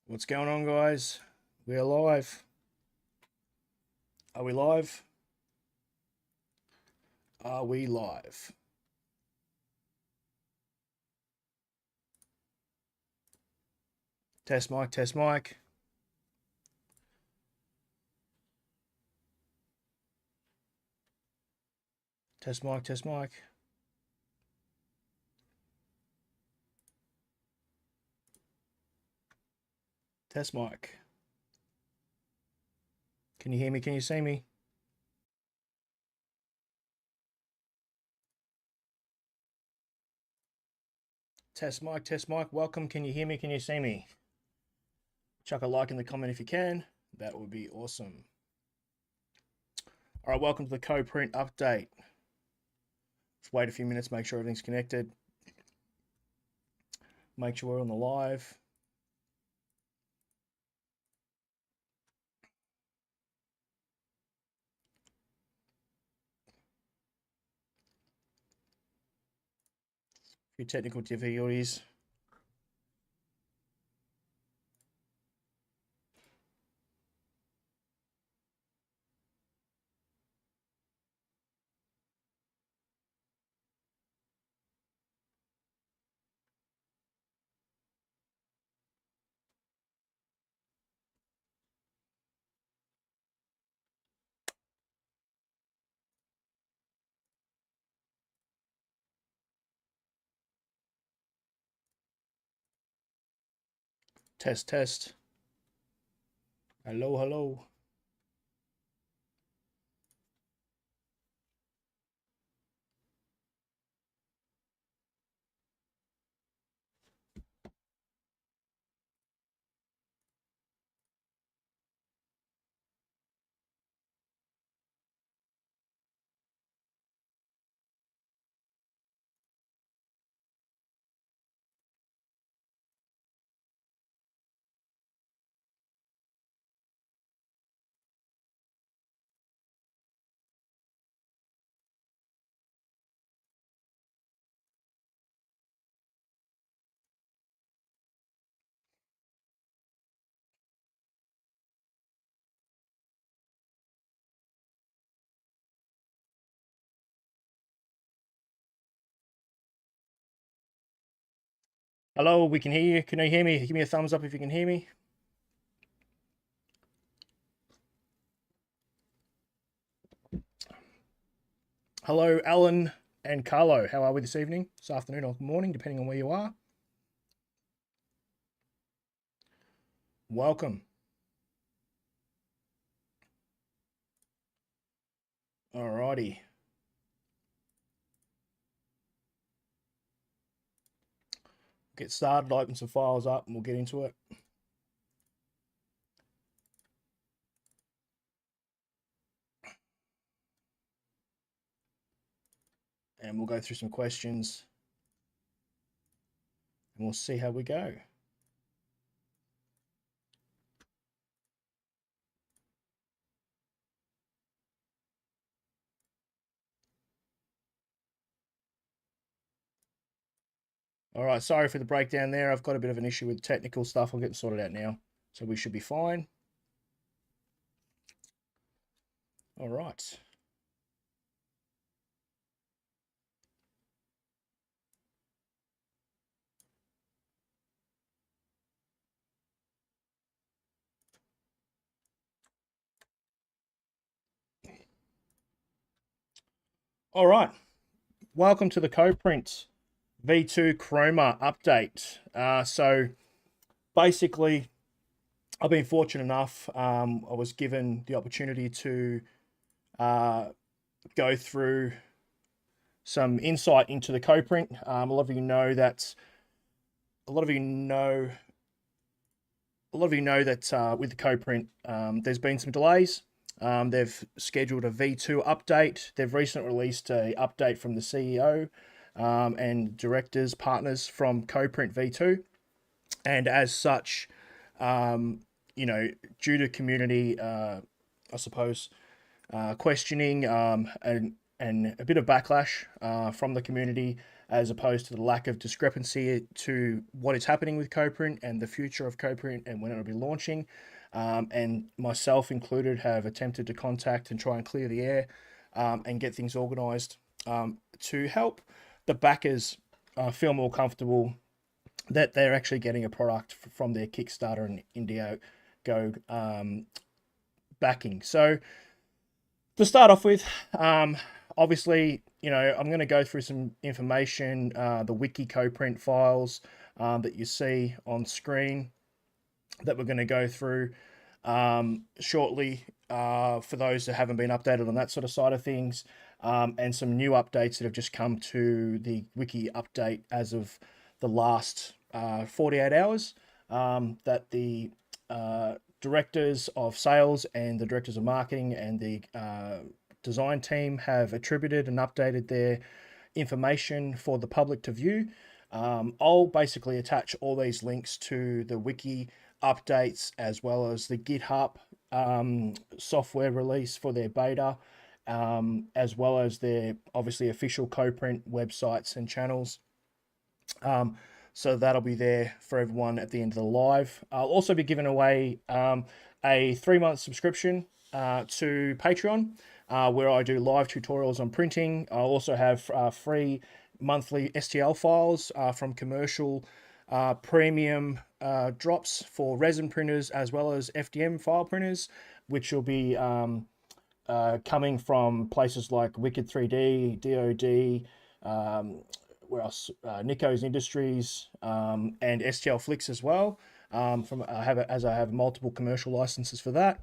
What's going on, guys? We are live. Are we live? Are we live? Test mic, test mic. Test mic, test mic. Test mic. Can you hear me? Can you see me? Test mic, test mic. Welcome. Can you hear me? Can you see me? Chuck a like in the comment if you can. That would be awesome. All right, welcome to the CoPrint update. Just wait a few minutes, make sure everything's connected. Make sure we're on the live. A few technical difficulties. Test, test. Hello, hello. Hello, we can hear you. Can you hear me? Give me a thumbs up if you can hear me. Hello, Alan and Carlo. How are we this evening, this afternoon, or morning, depending on where you are? Welcome. Alrighty. Get started, open some files up, and we'll get into it. And we'll go through some questions. And we'll see how we go. All right, sorry for the breakdown there. I've got a bit of an issue with technical stuff. I'll get it sorted out now. So we should be fine. All right. All right. Welcome to the CoPrint V2 Chroma update. So basically, I've been fortunate enough. I was given the opportunity to go through some insight into the CoPrint. A lot of you know that with the CoPrint, there's been some delays. They've scheduled a V2 update. They've recently released a update from the CEO and directors, partners from CoPrint V2. And as such, due to community, I suppose, questioning and a bit of backlash from the community, as opposed to the lack of discrepancy to what is happening with CoPrint and the future of CoPrint and when it'll be launching. And myself included have attempted to contact and try and clear the air and get things organised to help the backers feel more comfortable that they're actually getting a product from their Kickstarter and Indiegogo backing. So to start off with, obviously, you know, I'm going to go through some information, the Wiki CoPrint files that you see on screen that we're going to go through shortly for those that haven't been updated on that sort of side of things, and some new updates that have just come to the Wiki update as of the last 48 hours, that the directors of sales and the directors of marketing and the design team have attributed and updated their information for the public to view. I'll basically attach all these links to the Wiki updates as well as the GitHub software release for their beta, as well as their obviously official CoPrint websites and channels. So that'll be there for everyone at the end of the live. I'll also be giving away a 3-month subscription to Patreon, where I do live tutorials on printing. I'll also have free monthly STL files from commercial premium drops for resin printers as well as FDM file printers, which will be coming from places like Wicked 3D, DoD, where else? Nico's Industries, and STL Flicks as well. I have multiple commercial licenses for that.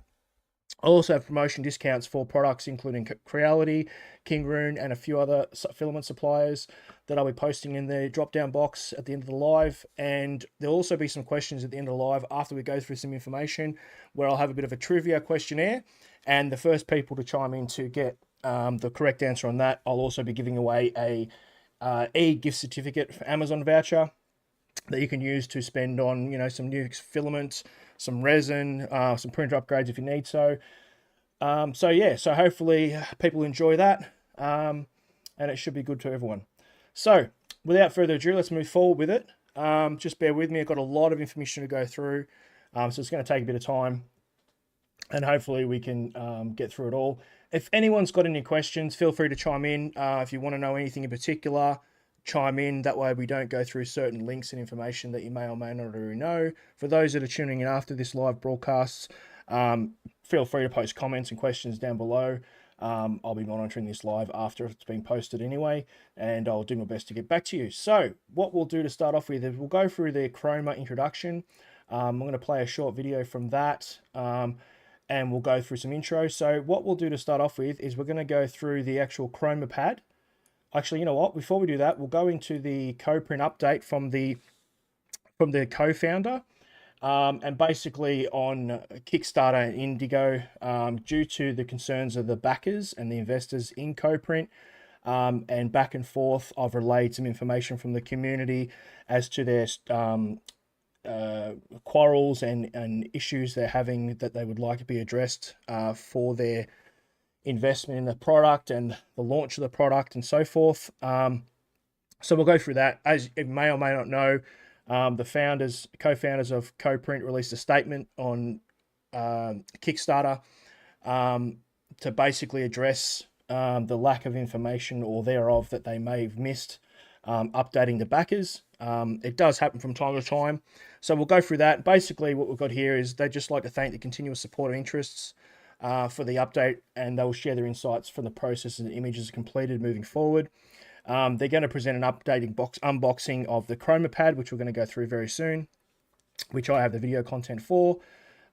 I also have promotion discounts for products including Creality, King Rune, and a few other filament suppliers that I'll be posting in the drop-down box at the end of the live. And there'll also be some questions at the end of the live after we go through some information, where I'll have a bit of a trivia questionnaire, and the first people to chime in to get the correct answer on that, I'll also be giving away a e-gift certificate for Amazon voucher that you can use to spend on, you know, some new filament, some resin, some printer upgrades if you need so. So hopefully people enjoy that, and it should be good to everyone. So without further ado, let's move forward with it. Just bear with me. I've got a lot of information to go through, so it's going to take a bit of time, and hopefully we can get through it all. If anyone's got any questions, feel free to chime in. If you want to know anything in particular, chime in. That way we don't go through certain links and information that you may or may not already know. For those that are tuning in after this live broadcast, feel free to post comments and questions down below. I'll be monitoring this live after it's been posted anyway, and I'll do my best to get back to you. So what we'll do to start off with is we'll go through the Chroma introduction. I'm going to play a short video from that, and we'll go through some intro. So what we'll do to start off with is we're going to go through the actual Chroma pad. Actually, you know what? Before we do that, we'll go into the CoPrint update from the co-founder, and basically on Kickstarter and Indigo, due to the concerns of the backers and the investors in CoPrint, and back and forth, I've relayed some information from the community as to their quarrels and issues they're having that they would like to be addressed for their investment in the product and the launch of the product and so forth. So we'll go through that. As you may or may not know, the co-founders of CoPrint released a statement on Kickstarter to basically address the lack of information or thereof that they may have missed updating the backers. It does happen from time to time. So we'll go through that. Basically what we've got here is they'd just like to thank the continuous support and interests for the update, and they will share their insights from the process and images completed moving forward. They're going to present an updating unboxing of the Chroma pad, which we're going to go through very soon, which I have the video content for.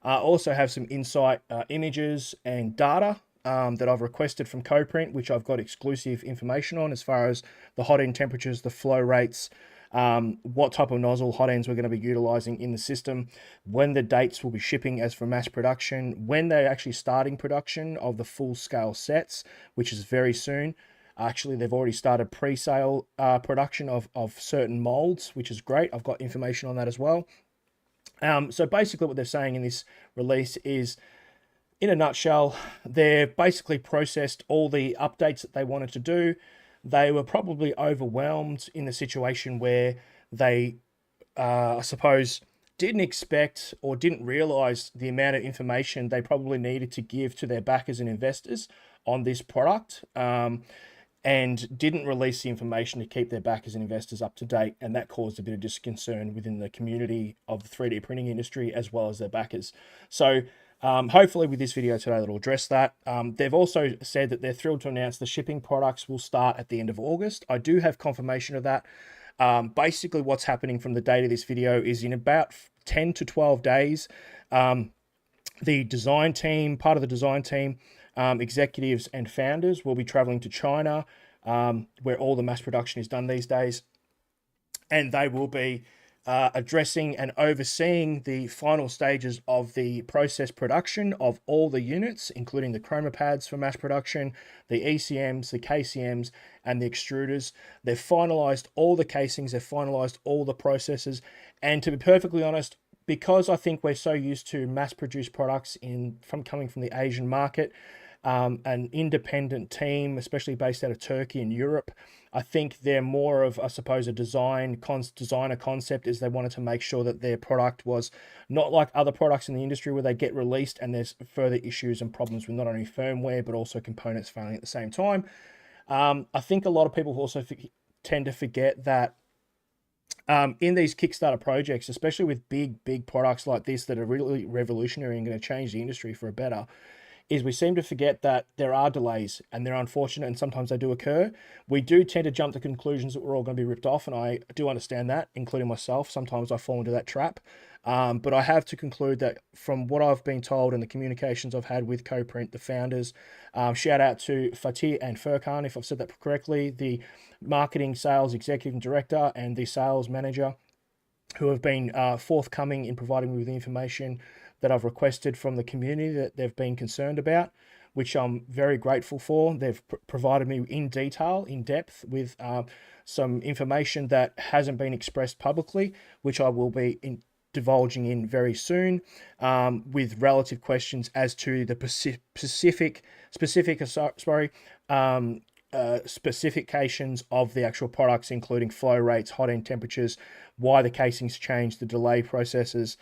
Also have some insight images and data that I've requested from CoPrint, which I've got exclusive information on as far as the hot end temperatures, the flow rates, what type of nozzle hot ends we're going to be utilizing in the system, when the dates will be shipping as for mass production, when they're actually starting production of the full scale sets, which is very soon. Actually, they've already started pre-sale production of certain molds, which is great. I've got information on that as well. So basically what they're saying in this release is, in a nutshell, they've basically processed all the updates that they wanted to do. they were probably overwhelmed in the situation where they, I suppose, didn't expect or didn't realize the amount of information they probably needed to give to their backers and investors on this product. And didn't release the information to keep their backers and investors up to date. And that caused a bit of disconcern within the community of the 3D printing industry as well as their backers. So hopefully with this video today, that'll address that. They've also said that they're thrilled to announce the shipping products will start at the end of August. I do have confirmation of that. Basically, what's happening from the date of this video is in about 10 to 12 days, the design team, part of the design team, executives and founders will be traveling to China, where all the mass production is done these days. And they will be addressing and overseeing the final stages of the process production of all the units, including the Chroma pads for mass production, the ECMs, the KCMs, and the extruders. They've finalized all the casings, they've finalized all the processes. And to be perfectly honest, because I think we're so used to mass-produced products coming from the Asian market, an independent team, especially based out of Turkey and Europe, I think they're more of, I suppose, a designer concept, as they wanted to make sure that their product was not like other products in the industry where they get released and there's further issues and problems with not only firmware but also components failing at the same time. I think a lot of people also tend to forget that in these Kickstarter projects, especially with big products like this that are really revolutionary and going to change the industry for a better, is we seem to forget that there are delays, and they're unfortunate, and sometimes they do occur. We do tend to jump to conclusions that we're all going to be ripped off, and I do understand that, including myself. Sometimes I fall into that trap. But I have to conclude that from what I've been told and the communications I've had with CoPrint, the founders, shout out to Fatih and Furkan, if I've said that correctly, the marketing, sales executive and director, and the sales manager, who have been forthcoming in providing me with the information that I've requested from the community that they've been concerned about, which I'm very grateful for. They've provided me in detail, in depth, with some information that hasn't been expressed publicly, which I will be divulging in very soon, with relative questions as to the specifications of the actual products, including flow rates, hot end temperatures, why the casings change, the delay processes,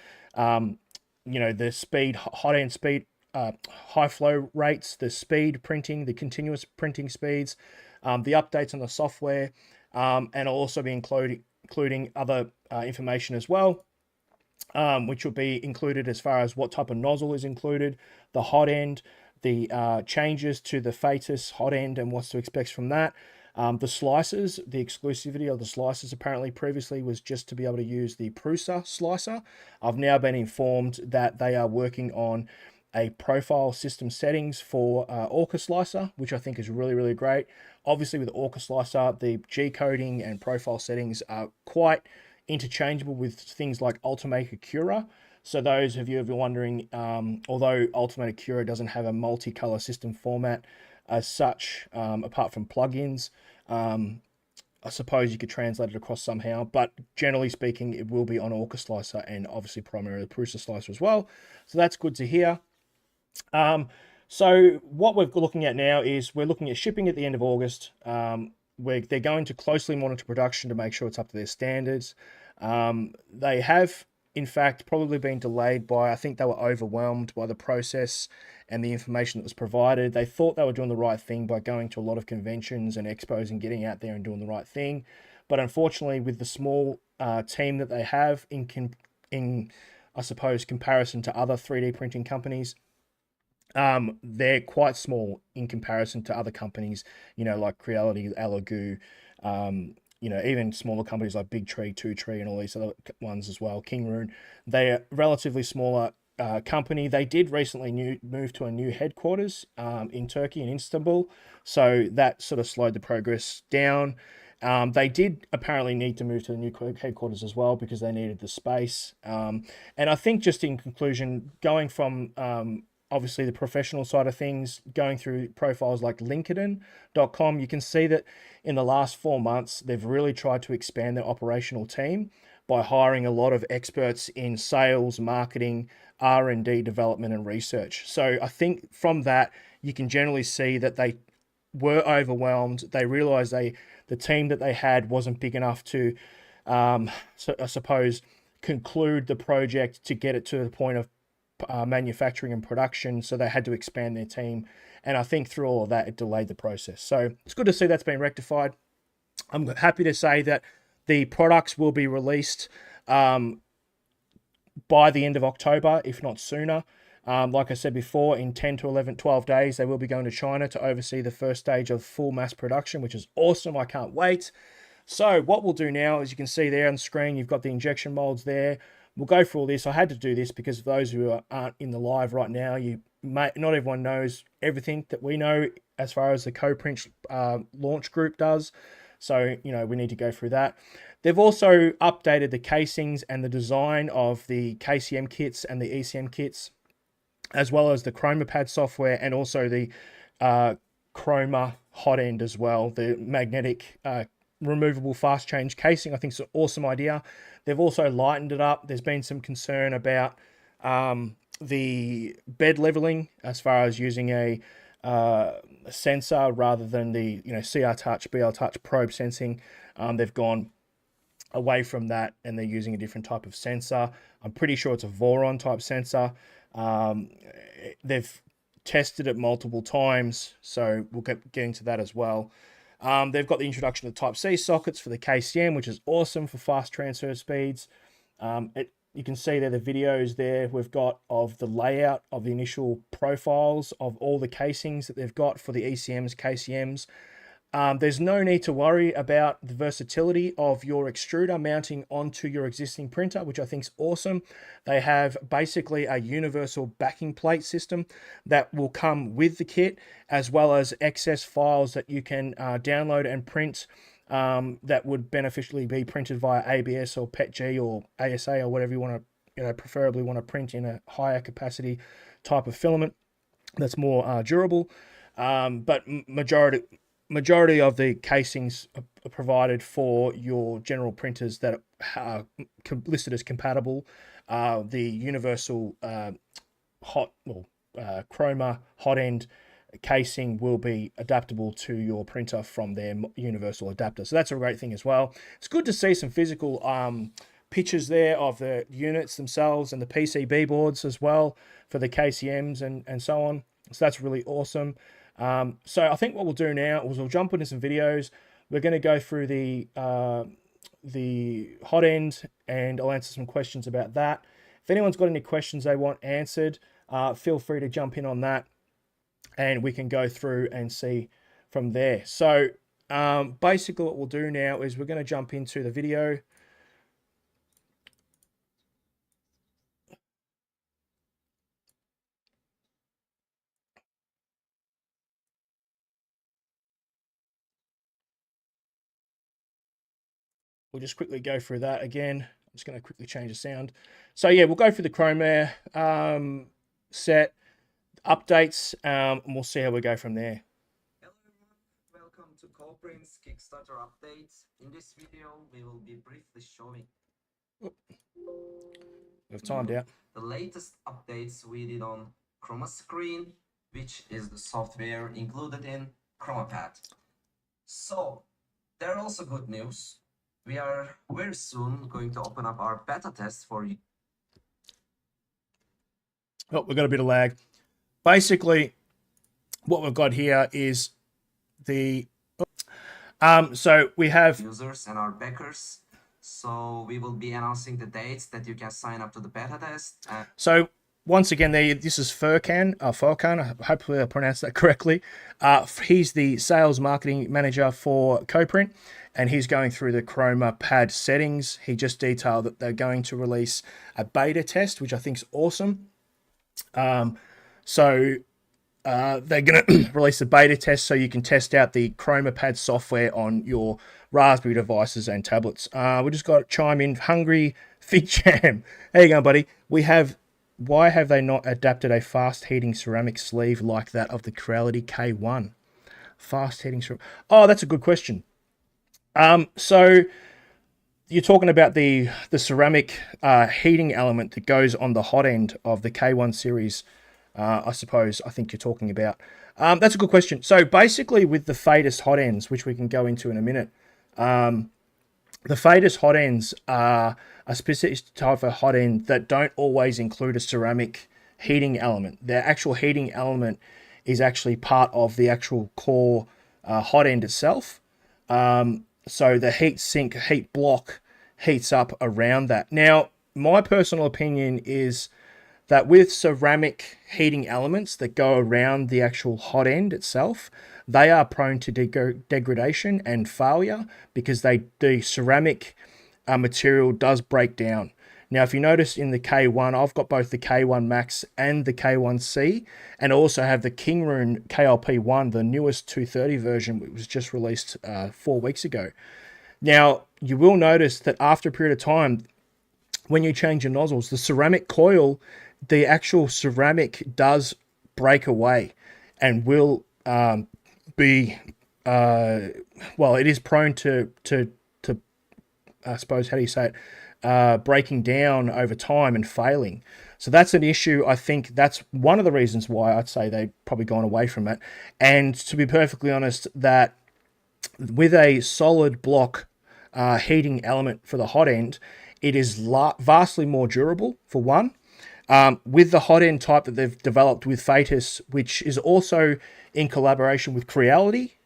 the speed, hot end speed, high flow rates, the speed printing, the continuous printing speeds, the updates on the software, and I'll also be including other information as well, which will be included as far as what type of nozzle is included, the hot end, the changes to the Fatus hot end and what's to expect from that. The slicers, the exclusivity of the slicers apparently previously was just to be able to use the Prusa slicer. I've now been informed that they are working on a profile system settings for Orca slicer, which I think is really, really great. Obviously with Orca slicer, the G coding and profile settings are quite interchangeable with things like Ultimaker Cura. So those of you who are wondering, although Ultimaker Cura doesn't have a multicolor system format as such, apart from plugins, I suppose you could translate it across somehow, but generally speaking, it will be on Orca Slicer and obviously primarily the Prusa Slicer as well. So that's good to hear. So what we're looking at now is we're looking at shipping at the end of August. They're going to closely monitor production to make sure it's up to their standards. They have, in fact, probably been delayed by, I think they were overwhelmed by the process and the information that was provided. They thought they were doing the right thing by going to a lot of conventions and expos and getting out there and doing the right thing. But unfortunately, with the small team that they have in I suppose, comparison to other 3D printing companies, they're quite small in comparison to other companies, like Creality, Alagoo, even smaller companies like Big Tree, Two Tree, and all these other ones as well, Kingroon. They're relatively smaller company. They did recently move to a new headquarters in Turkey, in Istanbul, so that sort of slowed the progress down. They did apparently need to move to the new headquarters as well because they needed the space. And I think, just in conclusion, going from obviously the professional side of things, going through profiles like linkedin.com, you can see that in the last 4 months, they've really tried to expand their operational team by hiring a lot of experts in sales, marketing, R&D, development, and research. So I think from that, you can generally see that they were overwhelmed. They realized the team that they had wasn't big enough to, so I suppose, conclude the project to get it to the point of manufacturing and production. So they had to expand their team. And I think through all of that, it delayed the process. So it's good to see that's been rectified. I'm happy to say that the products will be released by the end of October, if not sooner. Like I said before, in 10 to 11, 12 days, they will be going to China to oversee the first stage of full mass production, which is awesome. I can't wait. So what we'll do now, as you can see there on the screen, you've got the injection molds there. We'll go through all this. I had to do this because for those who aren't in the live right now, not everyone knows everything that we know as far as the CoPrint launch group does. So, we need to go through that. They've also updated the casings and the design of the KCM kits and the ECM kits, as well as the Chroma pad software and also the Chroma hot end as well, the magnetic removable fast change casing. I think it's an awesome idea. They've also lightened it up. There's been some concern about the bed leveling as far as using a sensor rather than the CR Touch, BL Touch probe sensing. They've gone away from that and they're using a different type of sensor. I'm pretty sure it's a Voron type sensor. They've tested it multiple times, so we'll get into that as well. They've got the introduction of Type-C sockets for the KCM, which is awesome for fast transfer speeds. You can see there the videos there we've got of the layout of the initial profiles of all the casings that they've got for the ECMs, KCMs. There's no need to worry about the versatility of your extruder mounting onto your existing printer, which I think is awesome. They have basically a universal backing plate system that will come with the kit, as well as excess files that you can download and print that would beneficially be printed via ABS or PETG or ASA or whatever you want to, preferably want to print in a higher capacity type of filament that's more durable. But majority of the casings are provided for your general printers that are listed as compatible. The universal Chroma hot end casing will be adaptable to your printer from their universal adapter. So that's a great thing as well. It's good to see some physical pictures there of the units themselves and the PCB boards as well for the KCMs and so on. So that's really awesome. So I think what we'll do now is we'll jump into some videos. We're going to go through the hot end and I'll answer some questions about that. If anyone's got any questions they want answered, feel free to jump in on that and we can go through and see from there. So basically what we'll do now is we're going to jump into the video. We'll just quickly go through that again. I'm just going to quickly change the sound. So yeah, we'll go through the Chroma set updates and we'll see how we go from there. Hello everyone, welcome to CoPrint's Kickstarter updates. In this video, we will be briefly showing We've timed out the latest updates we did on Chroma Screen, which is the software included in ChromaPad. So, there are also good news. We are very soon going to open up our beta test for you. Oh, we've got a bit of lag. Basically, what we've got here is the so we have users and our backers. So we will be announcing the dates that you can sign up to the beta test. So once again, this is Furkan. Hopefully I pronounced that correctly. He's the sales marketing manager for CoPrint, and he's going through the Chroma pad settings. He just detailed that they're going to release a beta test, which I think is awesome. They're going to release a beta test so you can test out the Chroma pad software on your Raspberry devices and tablets. We just got chime in, Hungry Fig Jam. There you go, buddy. Why have they not adapted a fast heating ceramic sleeve like that of the Creality K1? Fast heating ceramic. Oh, that's a good question. So you're talking about the ceramic heating element that goes on the hot end of the K1 series I suppose I think you're talking about. That's a good question. So basically, with the Fadus hot ends, which we can go into in a minute, the Fadus hot ends are a specific type of hot end that don't always include a ceramic heating element. Their actual heating element is actually part of the actual core hot end itself. So the heat sink, heat block heats up around that. Now, my personal opinion is that with ceramic heating elements that go around the actual hot end itself, they are prone to degradation and failure because the ceramic material does break down. Now, if you notice in the K1, I've got both the K1 Max and the K1C, and also have the Kingroon KLP1, the newest 230 version, which was just released 4 weeks ago. Now, you will notice that after a period of time, when you change your nozzles, the ceramic coil, the actual ceramic does break away and will be, well, it is prone to I suppose, how do you say it, breaking down over time and failing. So that's an issue. I think that's one of the reasons why I'd say they've probably gone away from it. And to be perfectly honest, that with a solid block heating element for the hot end, it is vastly more durable, for one. With the hot end type that they've developed with Fadus, which is also in collaboration with Creality,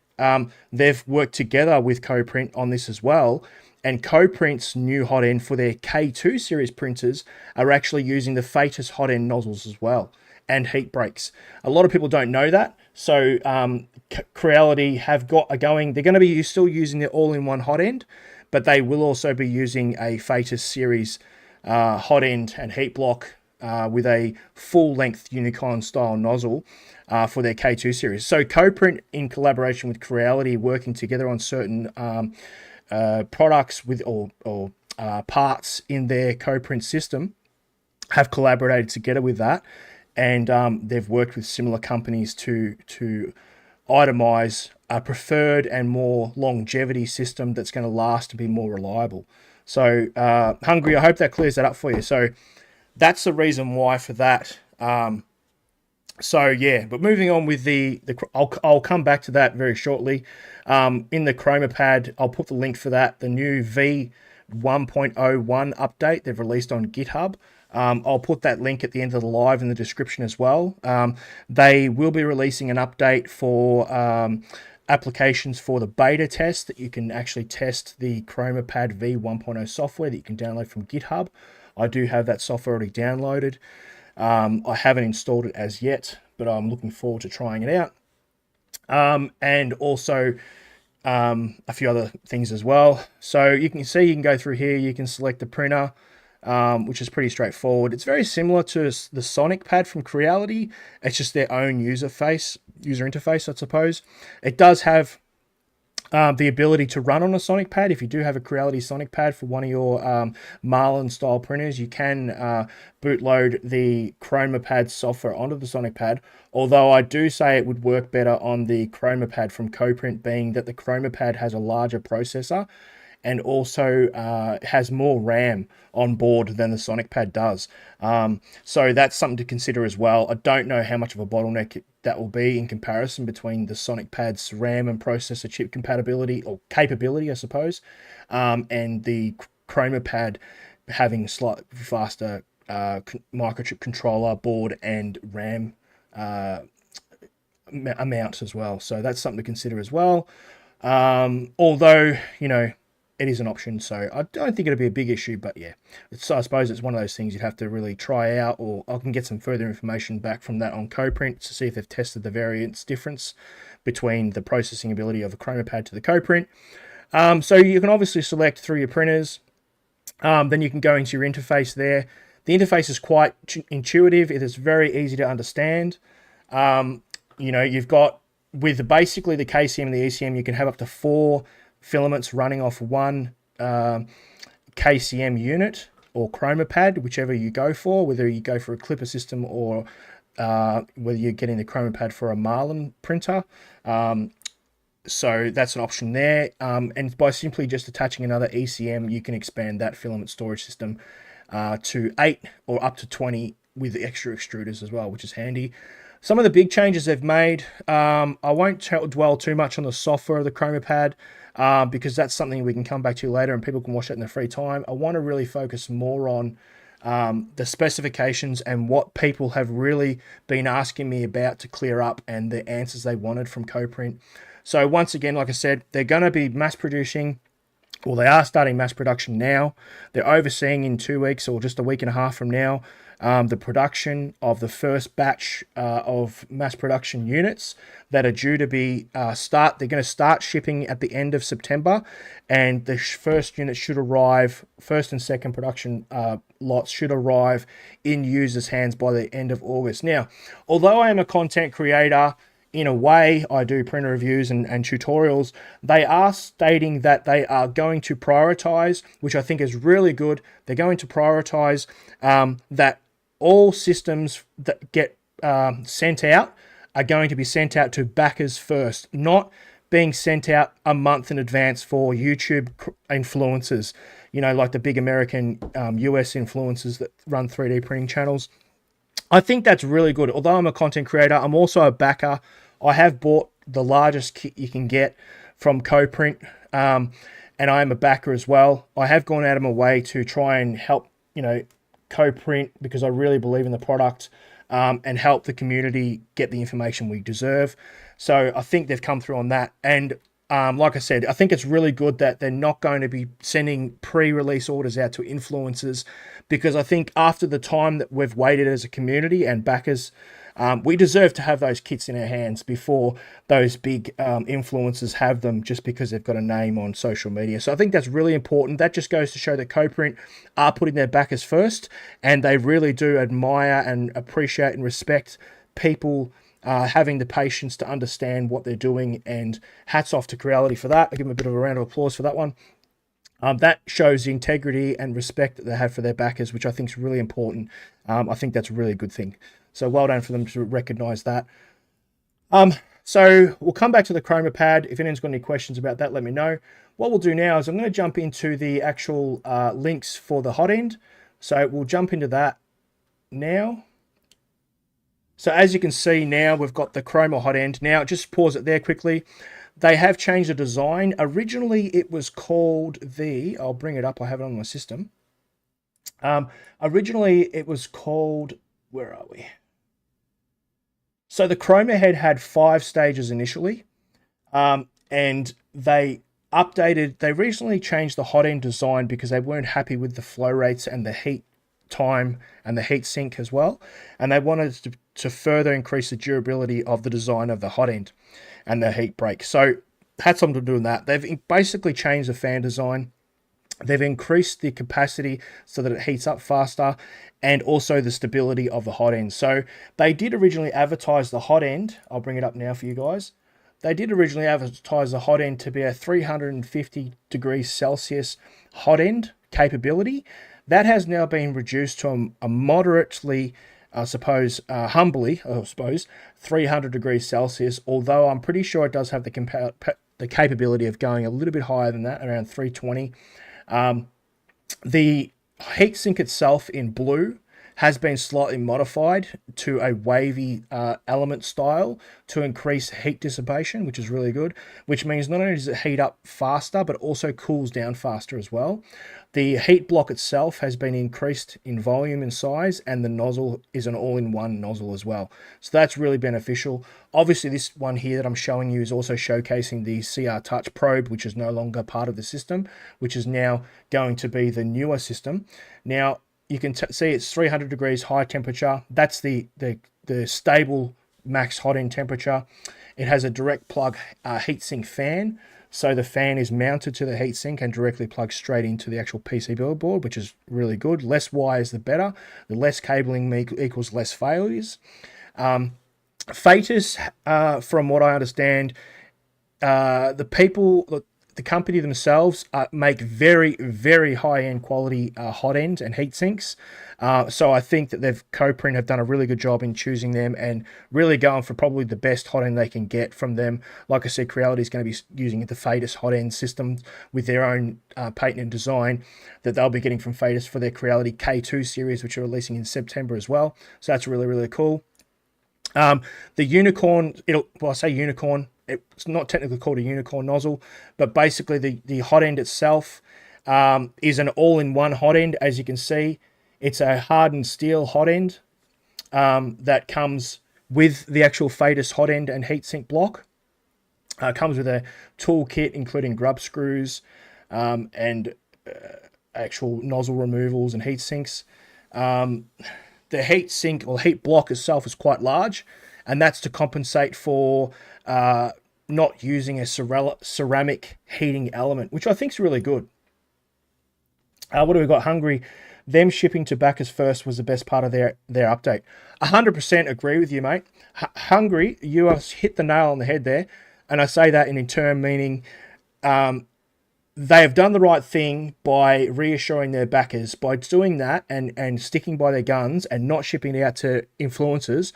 they've worked together with CoPrint on this as well. And CoPrint's new hot end for their K2 series printers are actually using the Fadus hot end nozzles as well, and heat breaks. A lot of people don't know that. So Creality have got a going. They're going to be still using the all-in-one hot end, but they will also be using a Fadus series hot end and heat block with a full-length Unicorn style nozzle for their K2 series. So CoPrint, in collaboration with Creality, working together on certain products with or parts in their CoPrint system, have collaborated together with that, and they've worked with similar companies to itemize a preferred and more longevity system that's going to last and be more reliable. So Hungry, I hope that clears that up for you. So that's the reason why for that. So yeah, but moving on with I'll come back to that very shortly. In the Chroma pad, I'll put the link for that. The new V1.01 update they've released on GitHub. I'll put that link at the end of the live in the description as well. They will be releasing an update for applications for the beta test, that you can actually test the Chroma pad V1.0 software that you can download from GitHub. I do have that software already downloaded. I haven't installed it as yet, but I'm looking forward to trying it out. And also a few other things as well. So you can see, you can go through here, you can select the printer, which is pretty straightforward. It's very similar to the Sonic pad from Creality. It's just their own user interface, I suppose. It does have the ability to run on a Sonic pad. If you do have a Creality Sonic pad for one of your Marlin style printers, you can bootload the Chroma pad software onto the Sonic pad. Although I do say it would work better on the Chroma pad from CoPrint, being that the Chroma pad has a larger processor and also has more RAM on board than the Sonic pad does. So that's something to consider as well. I don't know how much of a bottleneck that will be in comparison between the Sonic pad's RAM and processor chip compatibility, or capability, I suppose, and the Chroma pad having slightly faster microchip controller board and RAM amount as well. So that's something to consider as well. Although, you know, it is an option, so I don't think it'll be a big issue, but yeah, I suppose it's one of those things you'd have to really try out, or I can get some further information back from that on CoPrint to see if they've tested the variance difference between the processing ability of a Chroma pad to the CoPrint. So you can obviously select through your printers, then you can go into your interface there. The interface is quite intuitive. It is very easy to understand. You know, you've got, with basically the KCM and the ECM, you can have up to 4 filaments running off one KCM unit or Chroma pad, whichever you go for, whether you go for a clipper system or whether you're getting the Chroma pad for a Marlin printer. So that's an option there. And by simply just attaching another ECM, you can expand that filament storage system to 8 or up to 20 with the extra extruders as well, which is handy. Some of the big changes they've made, I won't dwell too much on the software of the Chroma pad because that's something we can come back to later and people can watch it in their free time. I want to really focus more on the specifications and what people have really been asking me about to clear up and the answers they wanted from CoPrint. So once again, like I said, they're going to be mass producing. Well, they are starting mass production now. They're overseeing in 2 weeks or just a week and a half from now the production of the first batch of mass production units that are due to be They're going to start shipping at the end of September, and the first unit should arrive. First and second production lots should arrive in users' hands by the end of August. Now, although I am a content creator, in a way, I do printer reviews and tutorials. They are stating that they are going to prioritize, which I think is really good. They're going to prioritize that all systems that get sent out are going to be sent out to backers first, not being sent out a month in advance for YouTube influencers, like the big American US influencers that run 3D printing channels. I think that's really good. Although I'm a content creator, I'm also a backer. I have bought the largest kit you can get from CoPrint, and I am a backer as well. I have gone out of my way to try and help, CoPrint because I really believe in the product and help the community get the information we deserve. So I think they've come through on that. And like I said, I think it's really good that they're not going to be sending pre-release orders out to influencers, because I think after the time that we've waited as a community and backers, we deserve to have those kits in our hands before those big influencers have them just because they've got a name on social media. So I think that's really important. That just goes to show that CoPrint are putting their backers first, and they really do admire and appreciate and respect people having the patience to understand what they're doing, and hats off to Creality for that. I give them a bit of a round of applause for that one. That shows the integrity and respect that they have for their backers, which I think is really important. I think that's a really good thing. So well done for them to recognize that. So we'll come back to the Chroma pad. If anyone's got any questions about that, let me know. What we'll do now is I'm going to jump into the actual links for the hot end. So we'll jump into that now. So as you can see now, we've got the Chroma hot end. Now, just pause it there quickly. They have changed the design. Originally, it was called I'll bring it up. I have it on my system. Originally, it was called, where are we? So the Chroma head had 5 stages initially, and they recently changed the hot end design because they weren't happy with the flow rates and the heat time and the heat sink as well. And they wanted to further increase the durability of the design of the hot end and the heat break. So had something to do with that. They've basically changed the fan design. They've increased the capacity so that it heats up faster, and also the stability of the hot end. So they did originally advertise the hot end. I'll bring it up now for you guys. They did originally advertise the hot end to be a 350 degrees Celsius hot end capability. That has now been reduced to a moderately, humbly, 300 degrees Celsius, although I'm pretty sure it does have the capability of going a little bit higher than that, around 320. The heatsink itself in blue has been slightly modified to a wavy element style to increase heat dissipation, which is really good, which means not only does it heat up faster, but also cools down faster as well. The heat block itself has been increased in volume and size, and the nozzle is an all-in-one nozzle as well. So that's really beneficial. Obviously, this one here that I'm showing you is also showcasing the CR Touch probe, which is no longer part of the system, which is now going to be the newer system. Now, you can see it's 300 degrees high temperature. That's the stable max hot end temperature. It has a direct plug heatsink fan. So the fan is mounted to the heatsink and directly plugs straight into the actual PCB board, which is really good. Less wires, the better. The less cabling equals less failures. Phaetus, from what I understand, the people the company themselves make very, very high-end quality hot ends and heat sinks. So I think that CoPrint have done a really good job in choosing them and really going for probably the best hot end they can get from them. Like I said, Creality is going to be using the Fadis hot end system with their own patented design that they'll be getting from Fadis for their Creality K2 series, which are releasing in September as well. So that's really, really cool. The unicorn, I say unicorn, it's not technically called a unicorn nozzle, but basically the hot end itself is an all-in-one hot end. As you can see, it's a hardened steel hot end that comes with the actual Fadis hot end and heatsink block. Comes with a tool kit including grub screws and actual nozzle removals and heat sinks. The heat sink or heat block itself is quite large, and that's to compensate for not using a ceramic heating element, which I think is really good. What do we got? Hungary. Them shipping to backers first was the best part of their update. 100% agree with you, mate. Hungary, you have hit the nail on the head there, and I say that in turn meaning they have done the right thing by reassuring their backers. By doing that and sticking by their guns and not shipping it out to influencers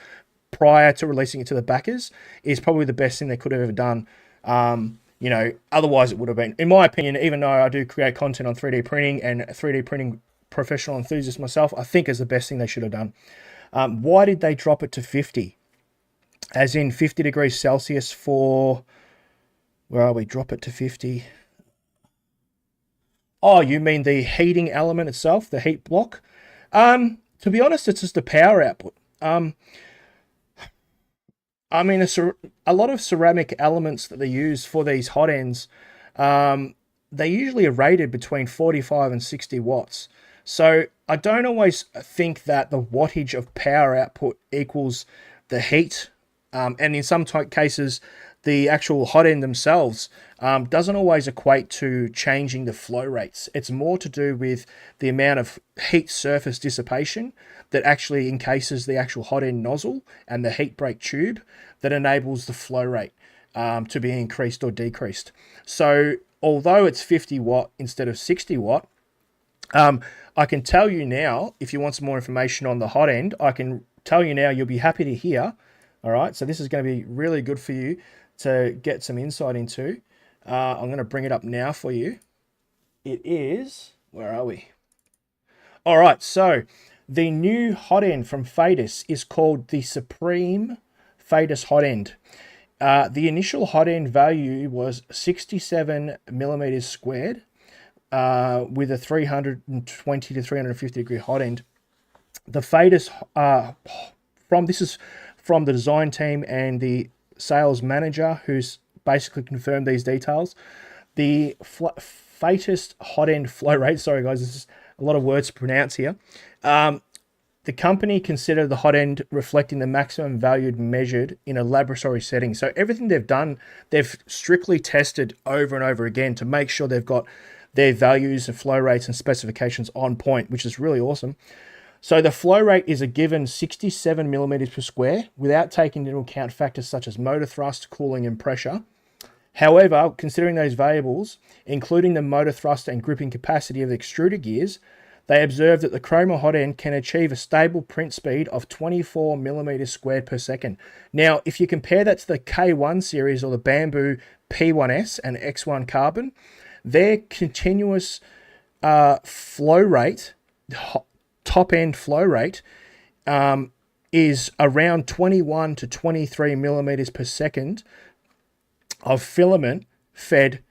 prior to releasing it to the backers is probably the best thing they could have ever done. Otherwise it would have been, in my opinion, even though I do create content on 3D printing and 3D printing professional enthusiast myself, I think is the best thing they should have done. Why did they drop it to 50? As in 50 degrees Celsius for, where are we? Drop it to 50. Oh, you mean the heating element itself, the heat block? To be honest, it's just the power output. I mean, a lot of ceramic elements that they use for these hot ends, they usually are rated between 45 and 60 watts. So I don't always think that the wattage of power output equals the heat. And in some cases, the actual hot end themselves doesn't always equate to changing the flow rates. It's more to do with the amount of heat surface dissipation that actually encases the actual hot end nozzle and the heat break tube that enables the flow rate to be increased or decreased. So although it's 50 watt instead of 60 watt, I can tell you now, if you want some more information on the hot end, I can tell you now, you'll be happy to hear. All right, so this is going to be really good for you to get some insight into. I'm going to bring it up now for you. It is, where are we? All right, so the new hot end from Fadis is called the Supreme Fadis hot end. The initial hot end value was 67 millimeters squared with a 320 to 350 degree hot end. The Fadis, this is from the design team and the sales manager who's basically confirmed these details. The Fadis hot end flow rate, sorry guys, this is a lot of words to pronounce here. The company considered the hot end reflecting the maximum value measured in a laboratory setting. So everything they've done, they've strictly tested over and over again to make sure they've got their values and flow rates and specifications on point, which is really awesome. So the flow rate is a given 67 millimeters per square without taking into account factors such as motor thrust, cooling, and pressure. However, considering those variables, including the motor thrust and gripping capacity of the extruder gears, they observed that the Chroma hot end can achieve a stable print speed of 24 millimeters squared per second. Now, if you compare that to the K1 series or the Bamboo P1S and X1 Carbon, their continuous flow rate, top end flow rate, is around 21 to 23 millimeters per second of filament fed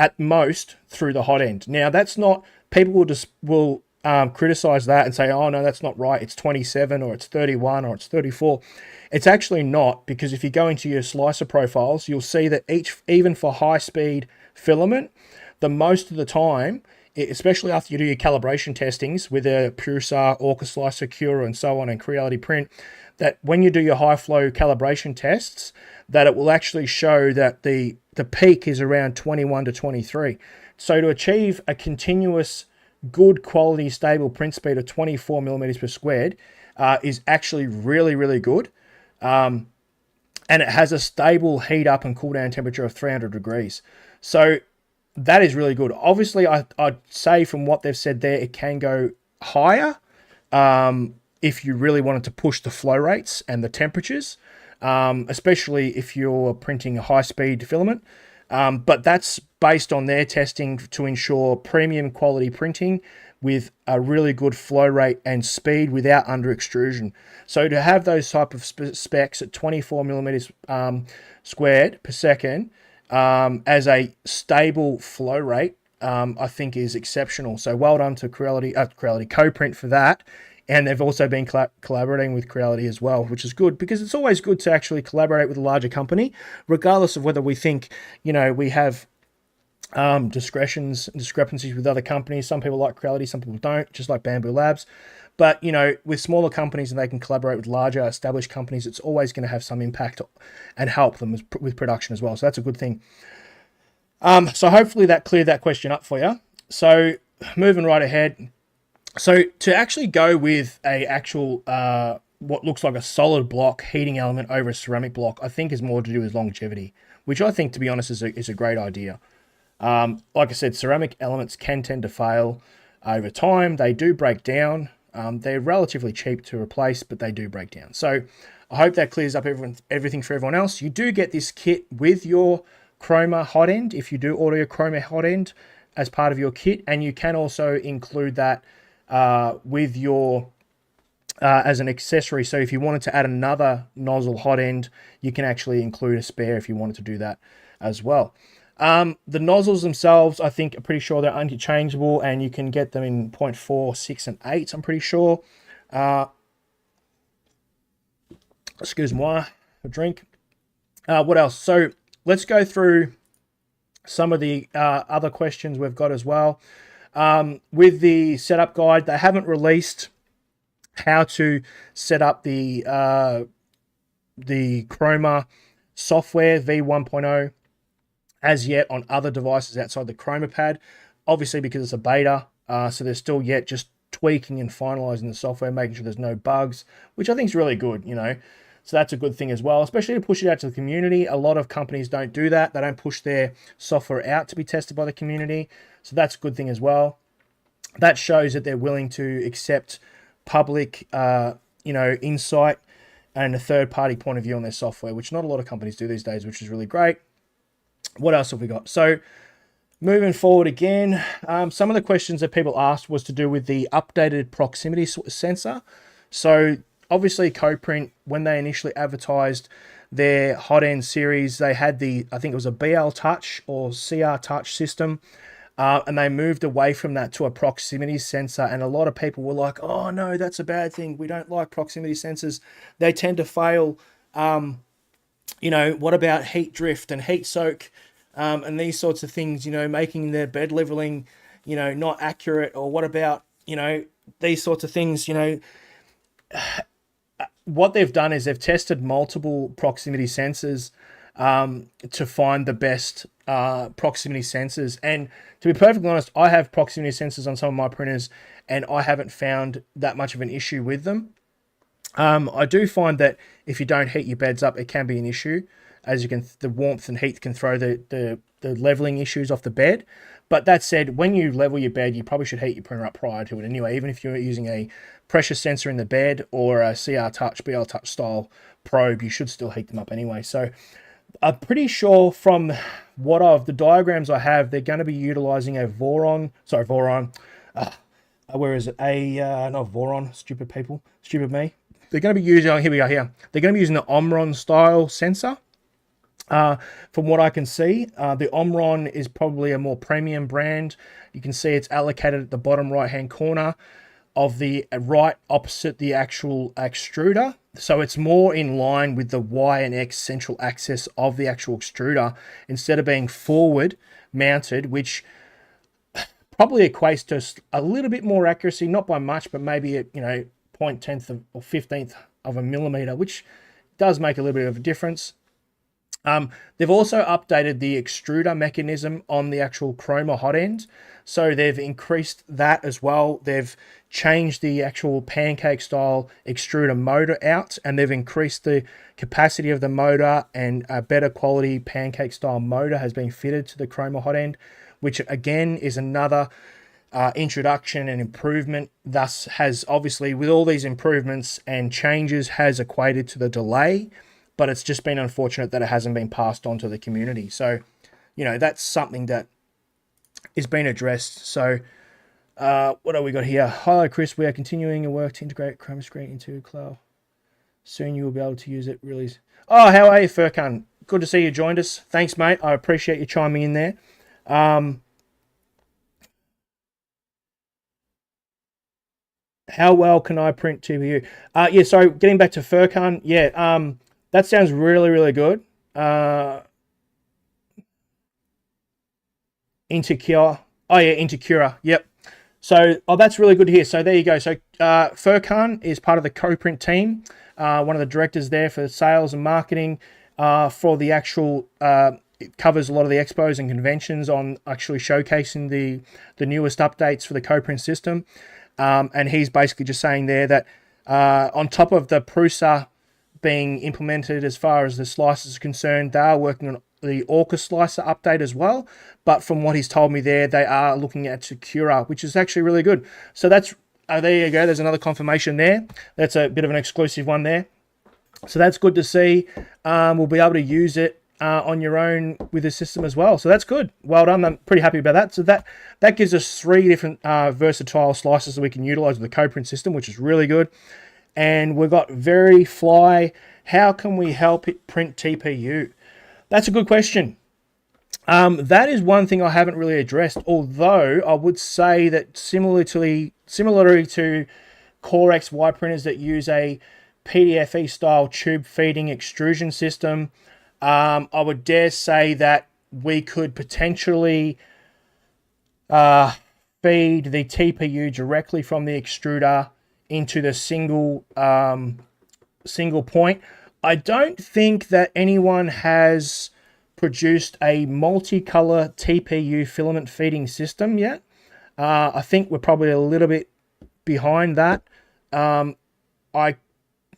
at most through the hot end. Now, that's not, people will criticize that and say, oh no, that's not right, it's 27 or it's 31 or it's 34. It's actually not, because if you go into your slicer profiles, you'll see that even for high speed filament, the most of the time, especially after you do your calibration testings with a Pursa, Orca Slicer, Cura, and so on, and Creality Print, that when you do your high flow calibration tests, that it will actually show that the peak is around 21 to 23. So to achieve a continuous, good quality, stable print speed of 24 millimeters per squared is actually really, really good. And it has a stable heat up and cool down temperature of 300 degrees. So that is really good. Obviously, I'd say from what they've said there, it can go higher if you really wanted to push the flow rates and the temperatures, especially if you're printing a high-speed filament. But that's based on their testing to ensure premium quality printing with a really good flow rate and speed without under extrusion. So to have those type of specs at 24 millimeters squared per second as a stable flow rate, I think is exceptional. So well done to CoPrint for that. And they've also been collaborating with Creality as well, which is good because it's always good to actually collaborate with a larger company, regardless of whether we think, we have discrepancies with other companies. Some people like Creality, some people don't, just like Bamboo Labs. But, with smaller companies and they can collaborate with larger established companies, it's always going to have some impact and help them with production as well. So that's a good thing. So hopefully that cleared that question up for you. So moving right ahead. So to actually go with a actual, what looks like a solid block heating element over a ceramic block, I think is more to do with longevity, which I think, to be honest, is a great idea. Like I said, ceramic elements can tend to fail over time. They do break down. They're relatively cheap to replace, but they do break down. So I hope that clears up everything for everyone else. You do get this kit with your Chroma hot end if you do order your Chroma hot end as part of your kit, and you can also include that with your as an accessory. So if you wanted to add another nozzle hot end, you can actually include a spare if you wanted to do that as well. The nozzles themselves, I think, are pretty sure they're interchangeable, and you can get them in 0.4, 6, and 8, I'm pretty sure. Excuse me, a drink. What else? So let's go through some of the other questions we've got as well. With the setup guide, they haven't released how to set up the Chroma software v1.0 as yet on other devices outside the Chroma pad, obviously because it's a beta, so they're still yet just tweaking and finalizing the software, making sure there's no bugs, which I think is really good, so that's a good thing as well, especially to push it out to the community. A lot of companies don't do that. They don't push their software out to be tested by the community, so that's a good thing as well. That shows that they're willing to accept public insight and a third-party point of view on their software, which not a lot of companies do these days, which is really great. What else have we got? So moving forward again, some of the questions that people asked was to do with the updated proximity sensor. So obviously CoPrint, when they initially advertised their hot end series, they had I think it was a BL Touch or CR Touch system, and they moved away from that to a proximity sensor. And a lot of people were like, oh no, that's a bad thing. We don't like proximity sensors. They tend to fail. What about heat drift and heat soak and these sorts of things, making their bed leveling, not accurate? Or what about, these sorts of things, what they've done is they've tested multiple proximity sensors to find the best proximity sensors. And to be perfectly honest, I have proximity sensors on some of my printers and I haven't found that much of an issue with them. I do find that if you don't heat your beds up, it can be an issue, as the warmth and heat can throw the leveling issues off the bed. But that said, when you level your bed, you probably should heat your printer up prior to it anyway, even if you're using a pressure sensor in the bed or a CR Touch, BL Touch style probe, you should still heat them up anyway. So I'm pretty sure from the diagrams I have, they're going to be utilizing a Voron. Where is it? Not Voron, stupid me. They're going to be using, here we go here. They're going to be using the Omron style sensor. From what I can see, the Omron is probably a more premium brand. You can see it's allocated at the bottom right-hand corner of the right opposite the actual extruder. So it's more in line with the Y and X central axis of the actual extruder instead of being forward mounted, which probably equates to a little bit more accuracy, not by much, but maybe at, 0.10th or 15th of a millimeter, which does make a little bit of a difference. They've also updated the extruder mechanism on the actual Chroma hot end. So they've increased that as well. They've changed the actual pancake style extruder motor out, and they've increased the capacity of the motor, and a better quality pancake style motor has been fitted to the Chroma hot end, which again is another introduction and improvement. Thus has obviously, with all these improvements and changes, has equated to the delay, but it's just been unfortunate that it hasn't been passed on to the community. So, that's something that is being addressed. So what have we got here? Hello, Chris. We are continuing your work to integrate Chroma screen into cloud. Soon you will be able to use it. Really. Oh, how are you, Furkan? Good to see you joined us. Thanks, mate. I appreciate you chiming in there. How well can I print TPU? Yeah, so getting back to Furkan, yeah, that sounds really, really good. Intercure. Oh, yeah, Intercura. Yep. So, that's really good to hear. So there you go. So Furkan is part of the CoPrint team, one of the directors there for sales and marketing for the actual, it covers a lot of the expos and conventions on actually showcasing the newest updates for the CoPrint system. And he's basically just saying there that on top of the Prusa being implemented as far as the slices are concerned, they are working on the Orca slicer update as well. But from what he's told me there, they are looking at Secura, which is actually really good. So that's, there you go. There's another confirmation there. That's a bit of an exclusive one there. So that's good to see. We'll be able to use it on your own with the system as well. So that's good. Well done. I'm pretty happy about that. So that gives us 3 different versatile slices that we can utilize with the CoPrint system, which is really good. And we've got Very Fly. How can we help it print TPU? That's a good question. That is one thing I haven't really addressed, although I would say that similarly to Core XY printers that use a PDFE style tube feeding extrusion system, I would dare say that we could potentially feed the TPU directly from the extruder into the single point. I don't think that anyone has produced a multicolor TPU filament feeding system yet. I think we're probably a little bit behind that. I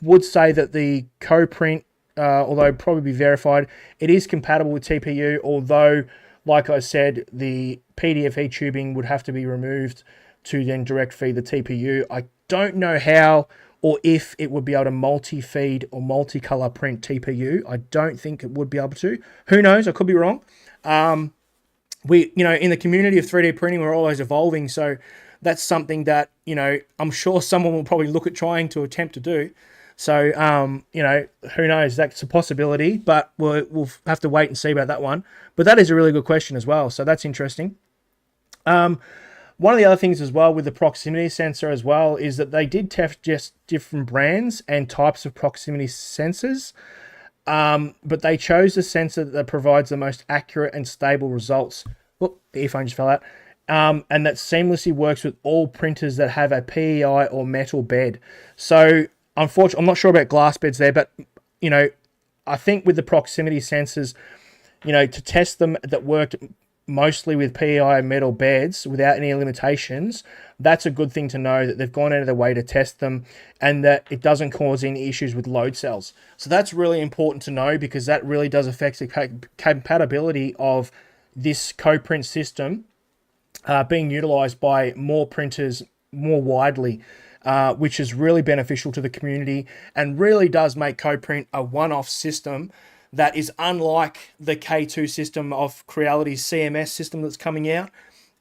would say that the CoPrint, although probably be verified, it is compatible with TPU, although, like I said, the PDFE tubing would have to be removed to then direct feed the TPU. I don't know how or if it would be able to multi-feed or multicolor print TPU. I don't think it would be able to. Who knows? I could be wrong. We, in the community of 3D printing, we're always evolving. So that's something that, I'm sure someone will probably look at trying to attempt to do. So, who knows? That's a possibility, but we'll have to wait and see about that one. But that is a really good question as well. So that's interesting. One of the other things as well with the proximity sensor as well is that they did test just different brands and types of proximity sensors, but they chose the sensor that provides the most accurate and stable results. Whoop, the earphone just fell out. And that seamlessly works with all printers that have a PEI or metal bed. So, unfortunately, I'm not sure about glass beds there, but, I think with the proximity sensors, to test them that worked mostly with PEI metal beds without any limitations, that's a good thing to know that they've gone out of their way to test them and that it doesn't cause any issues with load cells. So that's really important to know because that really does affect the compatibility of this CoPrint system being utilized by more printers more widely, which is really beneficial to the community and really does make CoPrint a one-off system that is unlike the K2 system of Creality's CMS system that's coming out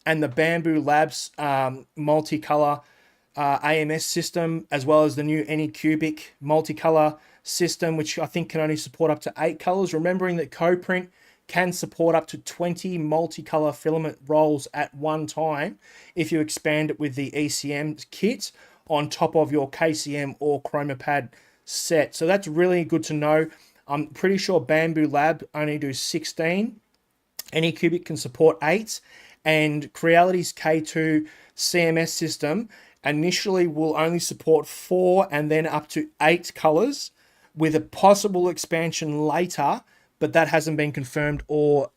and the Bamboo Labs multicolor AMS system, as well as the new Anycubic multicolor system, which I think can only support up to 8 colors. Remembering that CoPrint can support up to 20 multicolor filament rolls at one time if you expand it with the ECM kit on top of your KCM or Chroma pad set. So that's really good to know. I'm pretty sure Bamboo Lab only do 16. Anycubic can support 8. And Creality's K2 CMS system initially will only support 4 and then up to 8 colors with a possible expansion later, but that hasn't been confirmed or,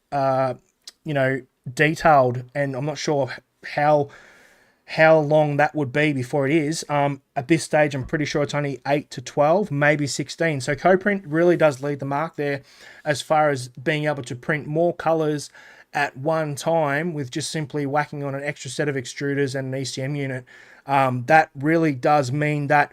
detailed. And I'm not sure how long that would be before it is. At this stage, I'm pretty sure it's only 8 to 12, maybe 16. So CoPrint really does lead the mark there as far as being able to print more colors at one time with just simply whacking on an extra set of extruders and an ECM unit. That really does mean that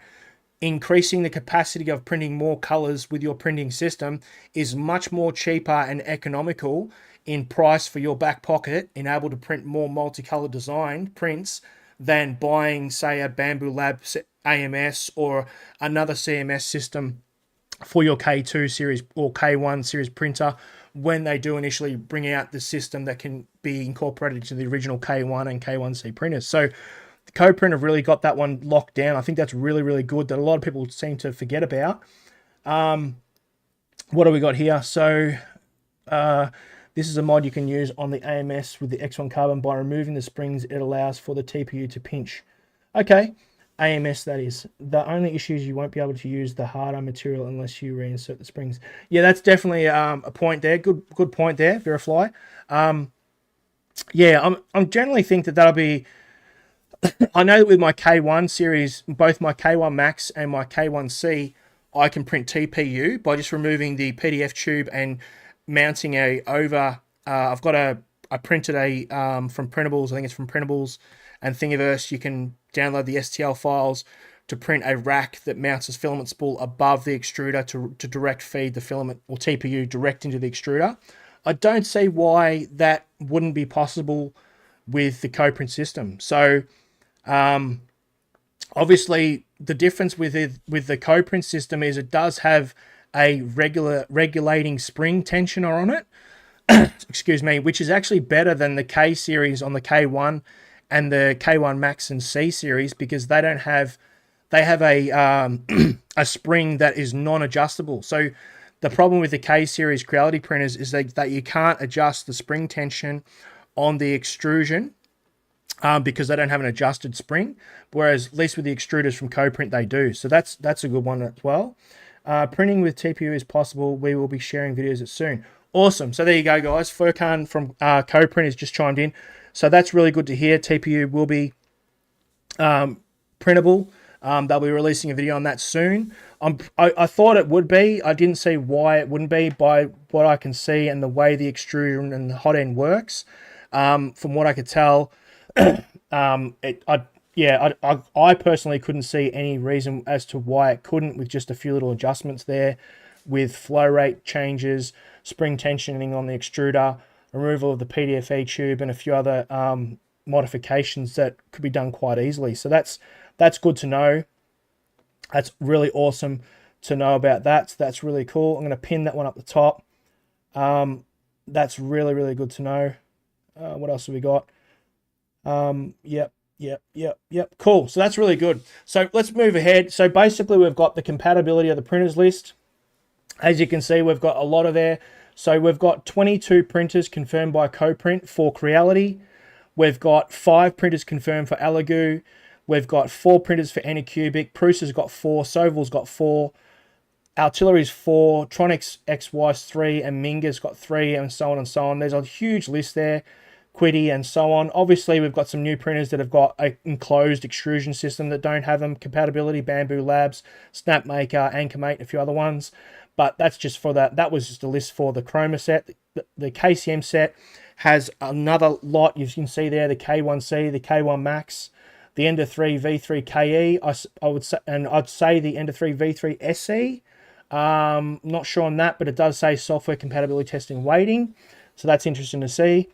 increasing the capacity of printing more colors with your printing system is much more cheaper and economical in price for your back pocket in able to print more multicolored design prints than buying, say, a Bamboo Lab AMS or another CMS system for your K2 series or K1 series printer when they do initially bring out the system that can be incorporated to the original K1 and K1C printers. So CoPrint have really got that one locked down. I think that's really, really good that a lot of people seem to forget about. What do we got here? So this is a mod you can use on the AMS with the X1 carbon. By removing the springs, it allows for the TPU to pinch. Okay, AMS that is. The only issue is you won't be able to use the harder material unless you reinsert the springs. Yeah, that's definitely a point there. Good point there, Verifly. Yeah, I'm generally think that that'll be... I know that with my K1 series, both my K1 Max and my K1C, I can print TPU by just removing the PDF tube and mounting a over. I printed a from Printables. I think it's from Printables and Thingiverse. You can download the STL files to print a rack that mounts a filament spool above the extruder to direct feed the filament or TPU direct into the extruder. I don't see why that wouldn't be possible with the CoPrint system. So obviously the difference with the CoPrint system is it does have a regulating spring tensioner on it, excuse me, which is actually better than the K series on the K1 and the K1 Max and C series because they have a a spring that is non-adjustable. So the problem with the K series Creality printers is that you can't adjust the spring tension on the extrusion because they don't have an adjusted spring, whereas at least with the extruders from CoPrint they do. So that's a good one as well. Printing with TPU is possible. We will be sharing videos soon. Awesome. So there you go, guys. Furkan from CoPrint has just chimed in. So that's really good to hear. TPU will be printable. They'll be releasing a video on that soon. I thought it would be. I didn't see why it wouldn't be by what I can see and the way the extrusion and the hot end works. From what I could tell, I personally couldn't see any reason as to why it couldn't with just a few little adjustments there with flow rate changes, spring tensioning on the extruder, removal of the PDFE tube and a few other modifications that could be done quite easily. So that's good to know. That's really awesome to know about that. So that's really cool. I'm going to pin that one up the top. That's really, really good to know. What else have we got? Yep. Cool. So that's really good. So let's move ahead. So basically we've got the compatibility of the printers list. As you can see, we've got a lot of there. So we've got 22 printers confirmed by CoPrint for Creality. We've got 5 printers confirmed for Elegoo. We've got 4 printers for Anycubic. Prusa's got 4. Soval's got 4. Artillery's 4. Tronics XY's 3. And Minga's got 3, and so on and so on. There's a huge list there. Quiddy and so on. Obviously, we've got some new printers that have got an enclosed extrusion system that don't have them. Compatibility, Bamboo Labs, Snapmaker, Anchormate, a few other ones. But that's just for that. That was just a list for the Chroma set. The KCM set has another lot. You can see there the K1C, the K1 Max, the Ender 3 V3 KE. I would say, and I'd say the Ender 3 V3 SE. Not sure on that, but it does say software compatibility testing waiting. So that's interesting to see.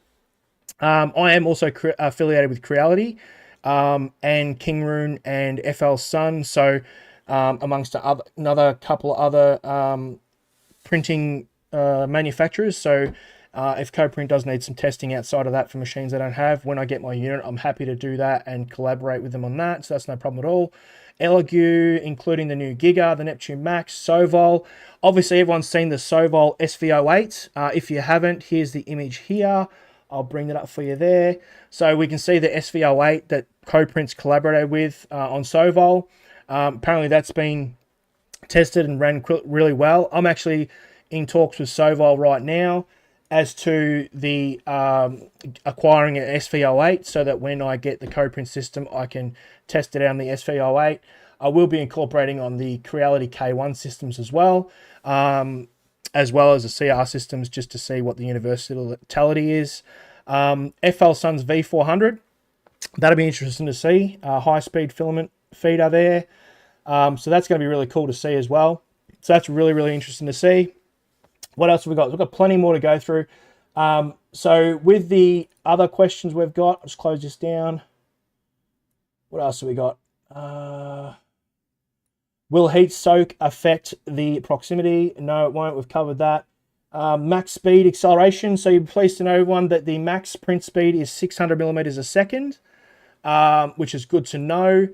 I am also affiliated with Creality and Kingroon and FL Sun. So amongst another couple of other printing manufacturers. So if CoPrint does need some testing outside of that for machines they don't have, when I get my unit, I'm happy to do that and collaborate with them on that. So that's no problem at all. Elegoo, including the new Giga, the Neptune Max, Sovol. Obviously, everyone's seen the Sovol SV08. If you haven't, here's the image here. I'll bring it up for you there. So we can see the SV08 that CoPrint's collaborated with on Sovol. Apparently that's been tested and ran really well. I'm actually in talks with Sovol right now as to the acquiring an SV08 so that when I get the CoPrint system, I can test it out on the SV08. I will be incorporating on the Creality K1 systems as well. as well as the CR systems, just to see what the universality is. FL Sun's V400, that'll be interesting to see. High-speed filament feeder there. So that's going to be really cool to see as well. So that's really, really interesting to see. What else have we got? We've got plenty more to go through. So with the other questions we've got, let's close this down. What else have we got? Will heat soak affect the proximity? No, it won't. We've covered that. Max speed acceleration. So you're pleased to know, everyone, that the max print speed is 600 millimeters a second, which is good to know.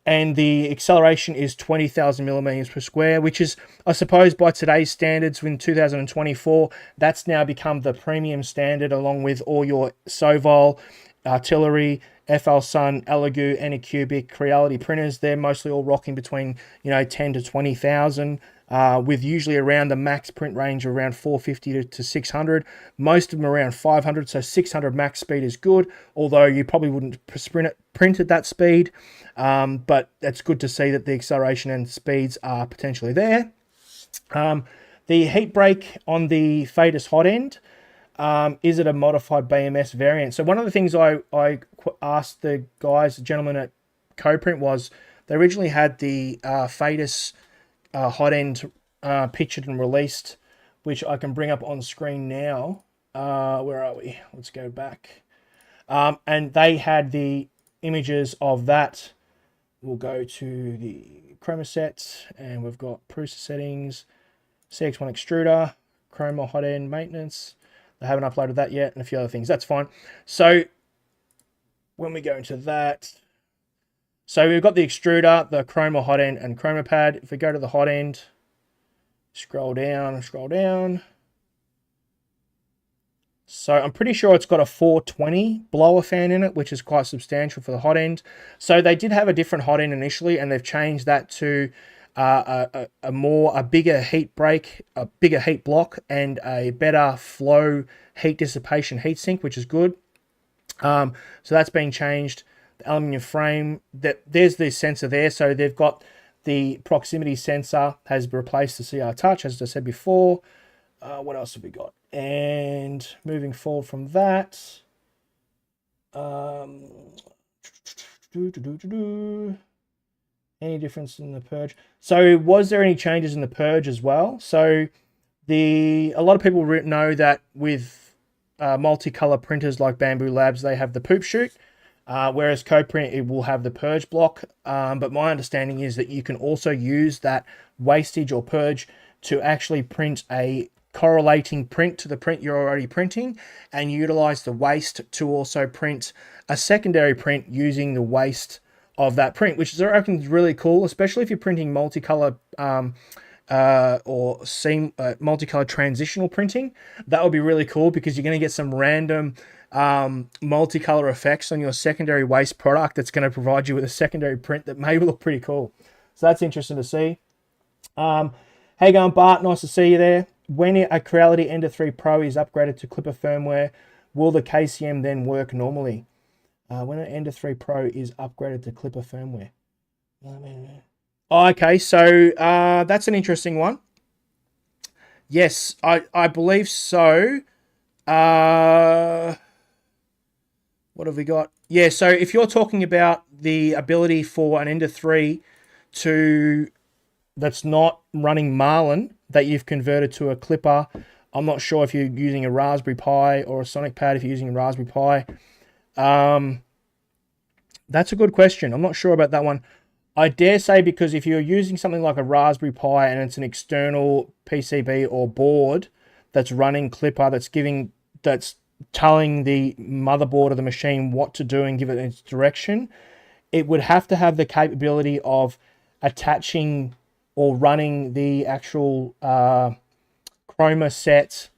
And the acceleration is 20,000 millimeters per square, which is, I suppose, by today's standards in 2024, that's now become the premium standard, along with all your Sovol, Artillery, FL Sun, Elegoo, Anycubic, Creality printers. They're mostly all rocking between 10 to 20,000, with usually around the max print range of around 450 to 600. Most of them around 500, so 600 max speed is good, although you probably wouldn't print at that speed. But it's good to see that the acceleration and speeds are potentially there. The heat break on the Fadus hot end, is it a modified BMS variant? So one of the things I asked the gentlemen at CoPrint was, they originally had the Fadus hot end pictured and released, which I can bring up on screen now. Where are we? Let's go back. And they had the images of that. We'll go to the Chroma sets, and we've got Prusa settings, CX1 extruder, Chroma hot end maintenance. They haven't uploaded that yet, and a few other things. That's fine. So when we go into that, so we've got the extruder, the Chroma hot end, and Chroma pad. If we go to the hot end, scroll down. So I'm pretty sure it's got a 420 blower fan in it, which is quite substantial for the hot end. So they did have a different hot end initially, and they've changed that to a bigger heat break, a bigger heat block, and a better flow heat dissipation heat sink, which is good. So that's been changed. The aluminium frame, there's the sensor there. So they've got the proximity sensor has replaced the CR Touch, as I said before. What else have we got? And moving forward from that, any difference in the purge? So was there any changes in the purge as well? So a lot of people know that with multicolor printers like Bamboo Labs, they have the poop chute, whereas CoPrint, it will have the purge block. But my understanding is that you can also use that wastage or purge to actually print a correlating print to the print you're already printing, and utilize the waste to also print a secondary print using the waste of that print, which is, I reckon, is really cool, especially if you're printing multicolor multicolor transitional printing. That would be really cool, because you're going to get some random multicolor effects on your secondary waste product that's going to provide you with a secondary print that may look pretty cool. So that's interesting to see. How you going, Bart? Nice to see you there. When a Creality Ender 3 Pro is upgraded to Clipper firmware, will the KCM then work normally? When an Ender 3 Pro is upgraded to Clipper firmware. Okay, so that's an interesting one. Yes, I believe so. What have we got? Yeah, so if you're talking about the ability for an Ender 3 that's not running Marlin, that you've converted to a Clipper, I'm not sure if you're using a Raspberry Pi or a Sonic Pad. If you're using a Raspberry Pi, that's a good question. I'm not sure about that one. I dare say, because if you're using something like a Raspberry Pi and it's an external PCB or board that's running Clipper, that's telling the motherboard of the machine what to do and give it its direction, it would have to have the capability of attaching or running the actual Chroma set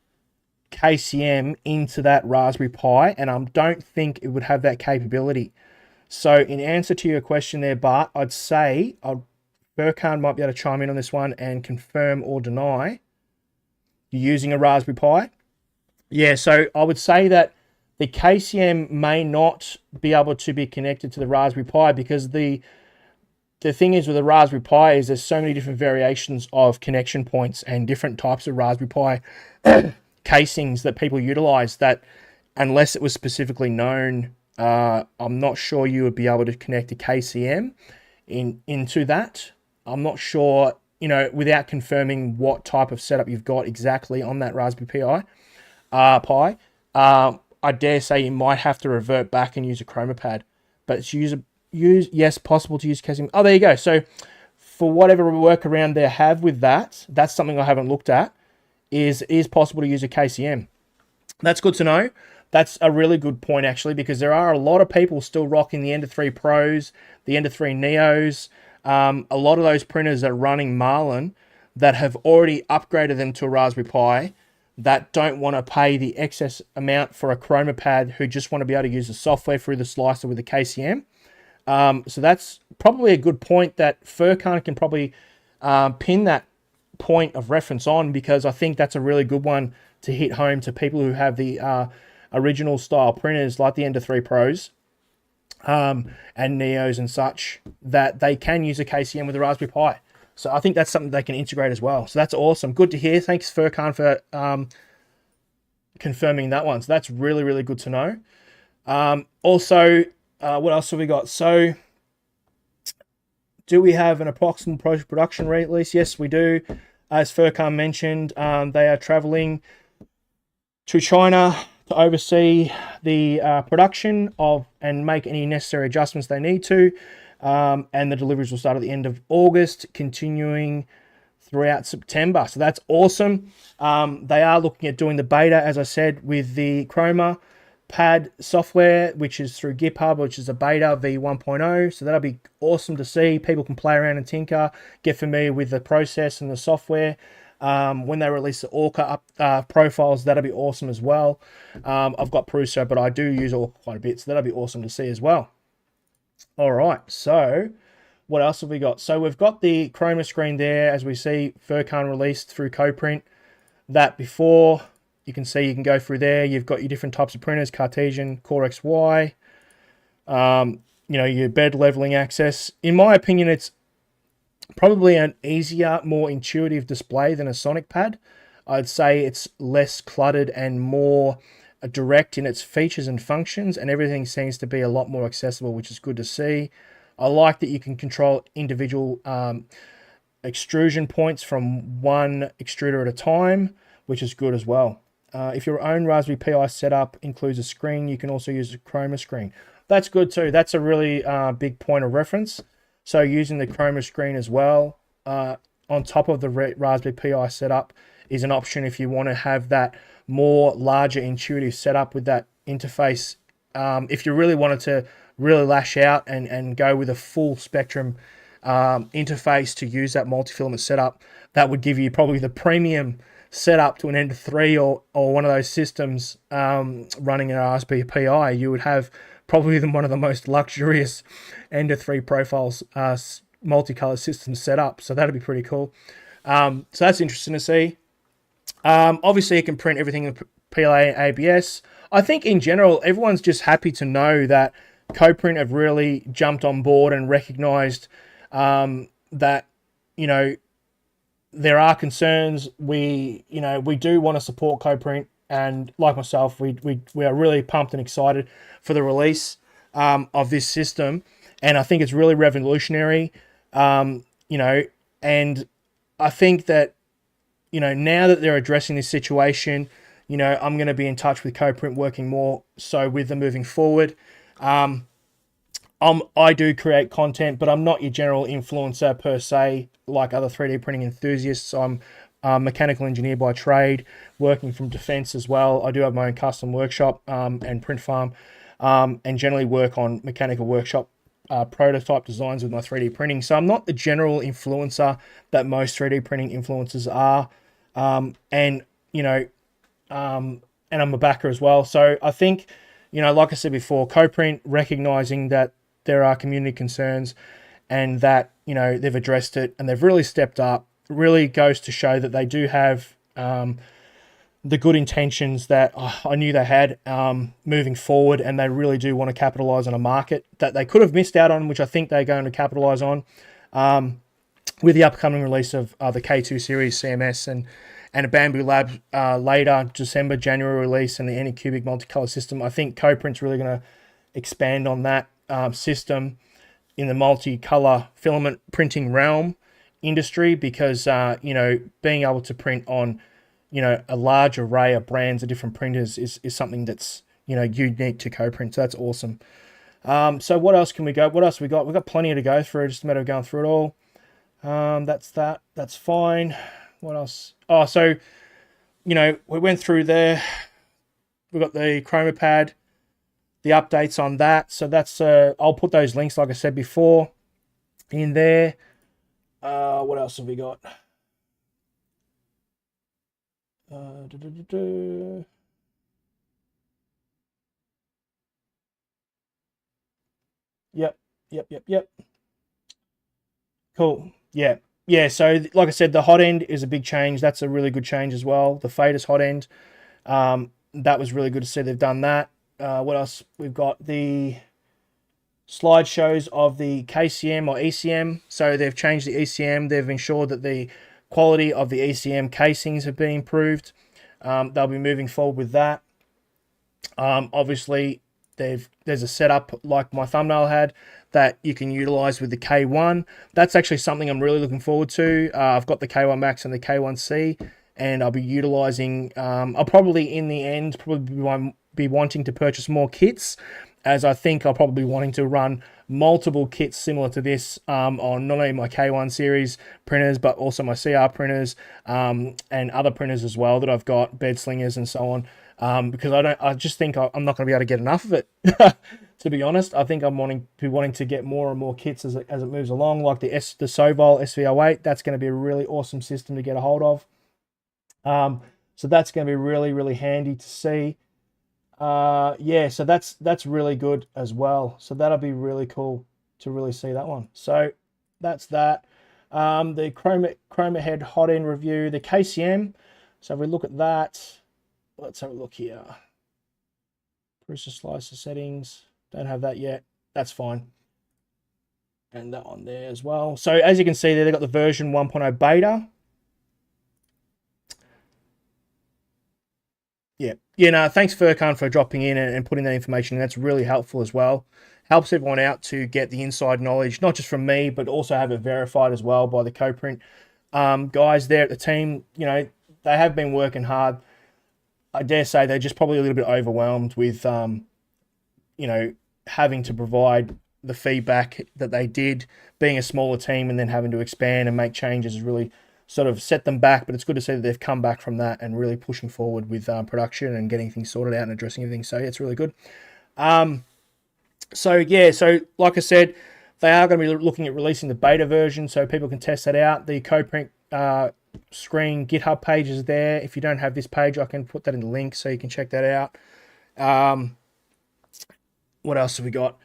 KCM into that Raspberry Pi, and I don't think it would have that capability. So in answer to your question there, Bart, I'd say Burkhan might be able to chime in on this one and confirm or deny you're using a Raspberry Pi. Yeah, so I would say that the KCM may not be able to be connected to the Raspberry Pi, because the the thing is with a Raspberry Pi is there's so many different variations of connection points and different types of Raspberry Pi casings that people utilize that unless it was specifically known, I'm not sure you would be able to connect a KCM into that. I'm not sure, without confirming what type of setup you've got exactly on that Raspberry Pi. I dare say you might have to revert back and use a Chroma pad, but it's yes, possible to use KCM. Oh, there you go. So for whatever workaround they have with that, that's something I haven't looked at, is possible to use a KCM. That's good to know. That's a really good point, actually, because there are a lot of people still rocking the Ender 3 Pros, the Ender 3 Neos. A lot of those printers are running Marlin that have already upgraded them to a Raspberry Pi that don't want to pay the excess amount for a Chroma pad, who just want to be able to use the software through the slicer with a KCM. So that's probably a good point that Furkan can probably pin that point of reference on, because I think that's a really good one to hit home to people who have the original style printers like the Ender 3 Pros and Neos and such, that they can use a KCM with a Raspberry Pi. So I think that's something they can integrate as well. So that's awesome. Good to hear. Thanks, Furkan, for confirming that one. So that's really, really good to know. Also, what else have we got? So do we have an approximate production release? Yes, we do. As Furkan mentioned, they are traveling to China to oversee the production of and make any necessary adjustments they need to. And the deliveries will start at the end of August, continuing throughout September. So that's awesome. They are looking at doing the beta, as I said, with the Chroma pad software, which is through GitHub, which is a beta v1.0. So that'll be awesome to see. People can play around and tinker, get familiar with the process and the software. When they release the Orca profiles, that'll be awesome as well. I've got Prusa, but I do use Orca quite a bit, so that'll be awesome to see as well. All right, so what else have we got? So we've got the Chroma screen there, as we see Furkan released through CoPrint. That before, you can see you can go through there. You've got your different types of printers, Cartesian, Core XY, your bed leveling access. In my opinion, it's probably an easier, more intuitive display than a Sonic pad. I'd say it's less cluttered and more direct in its features and functions, and everything seems to be a lot more accessible, which is good to see. I like that you can control individual extrusion points from one extruder at a time, which is good as well. If your own Raspberry Pi setup includes a screen, you can also use a Chroma screen. That's good too. That's a really big point of reference. So using the Chroma screen as well on top of the Raspberry Pi setup is an option if you want to have that more larger intuitive setup with that interface. If you really wanted to really lash out and go with a full spectrum interface to use that multi-filament setup, that would give you probably the premium setup to an Ender 3 or one of those systems running an Raspberry Pi. You would have probably one of the most luxurious Ender 3 profiles multicolor systems set up. So that'd be pretty cool. So that's interesting to see. Obviously, you can print everything in PLA and ABS. I think in general, everyone's just happy to know that CoPrint have really jumped on board and recognized that, there are concerns. We do want to support CoPrint, and like myself, we are really pumped and excited for the release of this system, and I think it's really revolutionary. And I think that now that they're addressing this situation, I'm going to be in touch with CoPrint, working more so with them moving forward. I do create content, but I'm not your general influencer per se, like other 3D printing enthusiasts. I'm a mechanical engineer by trade, working from defense as well. I do have my own custom workshop and print farm, and generally work on mechanical workshop prototype designs with my 3D printing. So I'm not the general influencer that most 3D printing influencers are. And I'm a backer as well. So I think, like I said before, CoPrint recognizing that there are community concerns and that, they've addressed it and they've really stepped up, really goes to show that they do have the good intentions that I knew they had moving forward, and they really do want to capitalize on a market that they could have missed out on, which I think they're going to capitalize on with the upcoming release of the K2 series CMS and a Bamboo Lab later, December, January release, and the Anycubic multicolor system. I think CoPrint's really going to expand on that system in the multicolor filament printing realm industry, because being able to print on a large array of brands of different printers is something that's unique to CoPrint. So that's awesome. So what else can we go? What else we got? We've got plenty to go through. Just a matter of going through it all. That's fine. What else? Oh, so we went through there. We've got the Chroma pad, the updates on that. So that's I'll put those links, like I said before, in there. What else have we got? Yep. Cool. Yeah. So like I said, the hot end is a big change. That's a really good change as well. The Faders hot end. That was really good to see they've done that. What else? We've got the slideshows of the KCM or ECM. So they've changed the ECM. They've ensured that the quality of the ECM casings have been improved. They'll be moving forward with that. Obviously, there's a setup like my thumbnail had that you can utilize with the K1. That's actually something I'm really looking forward to. I've got the K1 Max and the K1C, and I'll be utilizing. I'll probably in the end be wanting to purchase more kits, as I think I'll probably be wanting to run multiple kits similar to this on not only my K1 series printers, but also my CR printers and other printers as well that I've got, bed slingers and so on. Because I just think I'm not going to be able to get enough of it. To be honest, I think I'm wanting to get more and more kits as it moves along, like the Sovol SV08. That's going to be a really awesome system to get a hold of. So that's going to be really, really handy to see. So that's really good as well. So that'll be really cool to really see that one. So that's that. The Chroma head hot end review, the KCM. So if we look at that, let's have a look here. Prusa slicer settings. Don't have that yet. That's fine. And that one there as well. So as you can see there, they've got the version 1.0 beta. Yeah, thanks Furkan for dropping in and putting that information in. That's really helpful as well. Helps everyone out to get the inside knowledge, not just from me, but also have it verified as well by the CoPrint guys there at the team. They have been working hard. I dare say they're just probably a little bit overwhelmed with, having to provide the feedback that they did. Being a smaller team and then having to expand and make changes has really sort of set them back. But it's good to see that they've come back from that and really pushing forward with production and getting things sorted out and addressing everything. So it's really good. So like I said, they are going to be looking at releasing the beta version so people can test that out. The CoPrint screen GitHub page is there. If you don't have this page, I can put that in the link so you can check that out. What else have we got?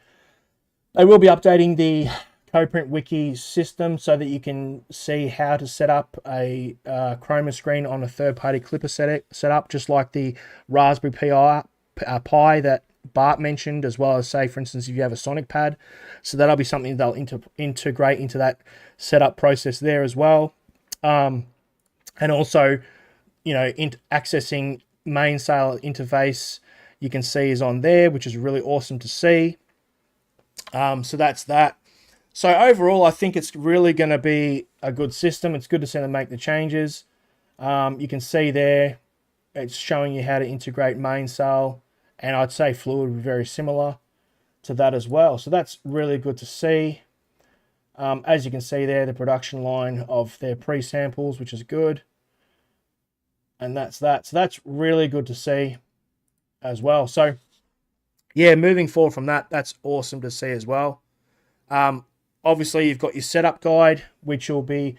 They will be updating the CoPrint Wiki system so that you can see how to set up a Chroma screen on a third-party clipper setup, just like the Raspberry Pi that Bart mentioned, as well as, say, for instance, if you have a Sonic pad. So that'll be something they'll integrate into that setup process there as well. And also, accessing mainsail interface, you can see is on there, which is really awesome to see. So that's that. So overall, I think it's really going to be a good system. It's good to see them make the changes. You can see there, it's showing you how to integrate mainsail, and I'd say fluid would be very similar to that as well. So that's really good to see. As you can see there, the production line of their pre-samples, which is good. And that's that. So that's really good to see as well. So yeah, moving forward from that, that's awesome to see as well. Obviously, you've got your setup guide, which will be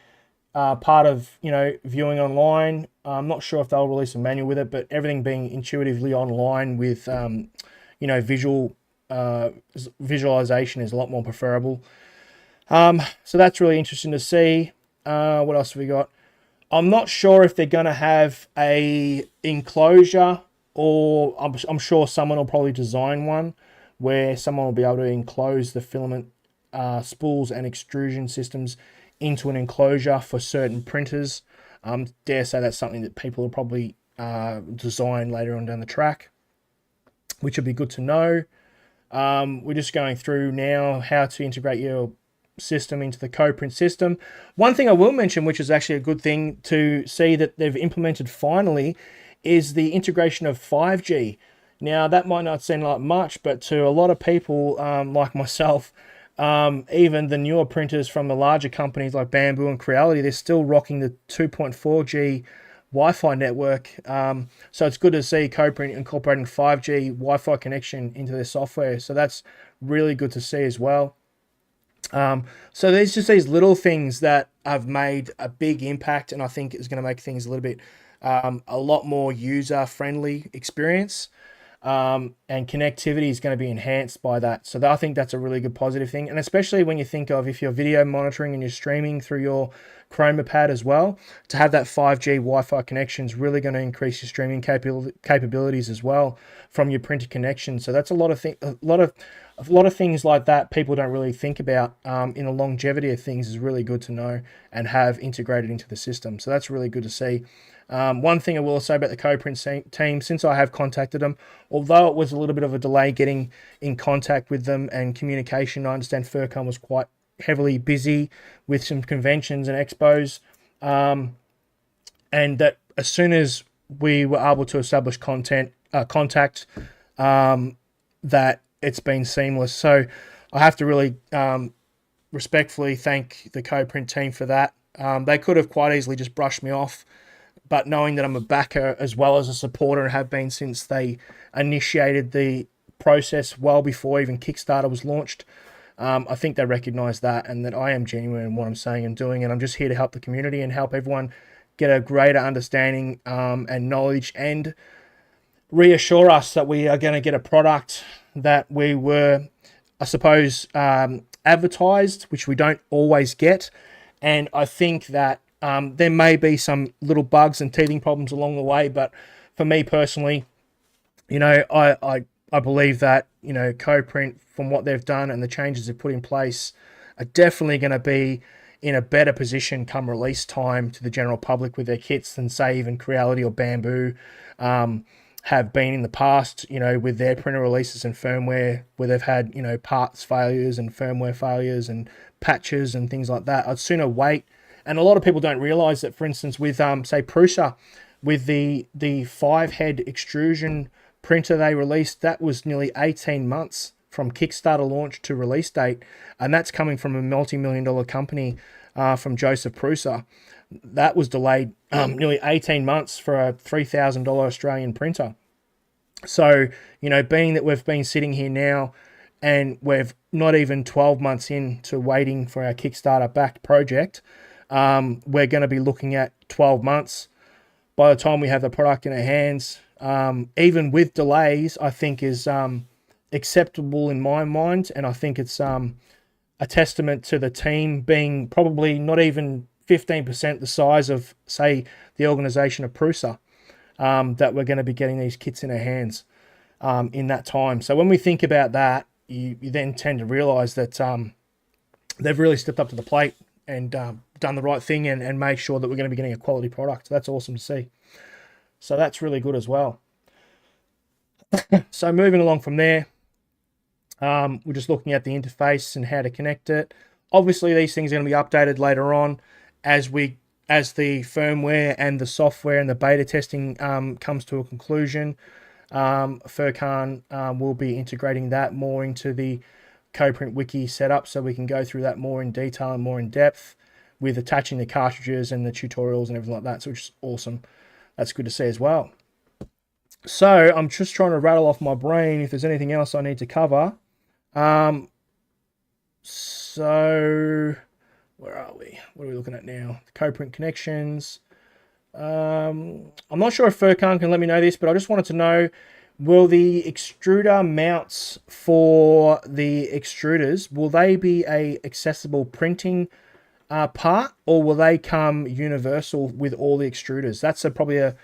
part of viewing online. I'm not sure if they'll release a manual with it, but everything being intuitively online with visualization is a lot more preferable. So that's really interesting to see. What else have we got? I'm not sure if they're going to have a enclosure, or I'm sure someone will probably design one where someone will be able to enclose the filament spools and extrusion systems into an enclosure for certain printers. Dare say that's something that people will probably design later on down the track, which would be good to know. We're just going through now how to integrate your system into the CoPrint system. One thing I will mention, which is actually a good thing to see that they've implemented finally, is the integration of 5G. Now, that might not seem like much, but to a lot of people like myself, even the newer printers from the larger companies like Bamboo and Creality, they're still rocking the 2.4G Wi-Fi network. So it's good to see CoPrint incorporating 5G Wi-Fi connection into their software. So that's really good to see as well. So there's just these little things that have made a big impact, and I think is going to make things a little bit a lot more user-friendly experience. And connectivity is going to be enhanced by that. So I think that's a really good positive thing. And especially when you think of if you're video monitoring and you're streaming through your Chroma pad as well, to have that 5G Wi-Fi connection is really going to increase your streaming capabilities as well from your printer connection. So that's a lot of things like that people don't really think about in the longevity of things is really good to know and have integrated into the system. So that's really good to see. One thing I will say about the CoPrint team, since I have contacted them, although it was a little bit of a delay getting in contact with them and communication, I understand FurCon was quite heavily busy with some conventions and expos, and that as soon as we were able to establish contact, that it's been seamless. So I have to really respectfully thank the CoPrint team for that. They could have quite easily just brushed me off, but knowing that I'm a backer as well as a supporter and have been since they initiated the process well before even Kickstarter was launched, I think they recognise that and that I am genuine in what I'm saying and doing, and I'm just here to help the community and help everyone get a greater understanding and knowledge, and reassure us that we are going to get a product that we were, I suppose, advertised, which we don't always get. And I think that there may be some little bugs and teething problems along the way, but for me personally, I believe that, CoPrint, from what they've done and the changes they've put in place, are definitely going to be in a better position come release time to the general public with their kits than, say, even Creality or Bamboo have been in the past, with their printer releases and firmware, where they've had, parts failures and firmware failures and patches and things like that. I'd sooner wait. And a lot of people don't realize that, for instance, with, say, Prusa, with the 5-head extrusion printer they released, that was nearly 18 months from Kickstarter launch to release date. And that's coming from a multi-million-dollar company from Joseph Prusa. That was delayed nearly 18 months for a $3,000 Australian printer. So, being that we've been sitting here now and we've not even 12 months into waiting for our Kickstarter backed project, we're going to be looking at 12 months by the time we have the product in our hands. Even with delays, I think is acceptable in my mind. And I think it's a testament to the team being probably not even 15% the size of, say, the organization of Prusa, that we're going to be getting these kits in our hands in that time. So when we think about that, you then tend to realize that they've really stepped up to the plate and done the right thing and made sure that we're going to be getting a quality product. That's awesome to see. So that's really good as well. So moving along from there, we're just looking at the interface and how to connect it. Obviously, these things are going to be updated later on as the firmware and the software and the beta testing comes to a conclusion. FurCon will be integrating that more into the CoPrint Wiki setup, so we can go through that more in detail and more in depth with attaching the cartridges and the tutorials and everything like that, so which is awesome. That's good to see as well. So I'm just trying to rattle off my brain if there's anything else I need to cover. So where are we? What are we looking at now? CoPrint connections. I'm not sure if FurCon can let me know this, but I just wanted to know, will the extruder mounts for the extruders, will they be a accessible printing part, or will they come universal with all the extruders? That's probably a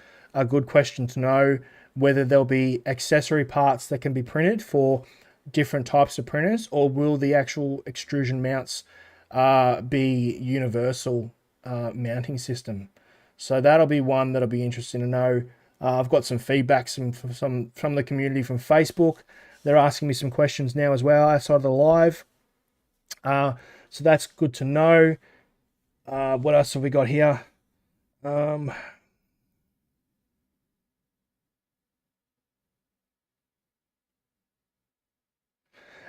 good question to know, whether there'll be accessory parts that can be printed for different types of printers, or will the actual extrusion mounts be universal mounting system. So that'll be one that'll be interesting to know. I've got some feedback from the community from Facebook. They're asking me some questions now as well outside of the live. So that's good to know. What else have we got here?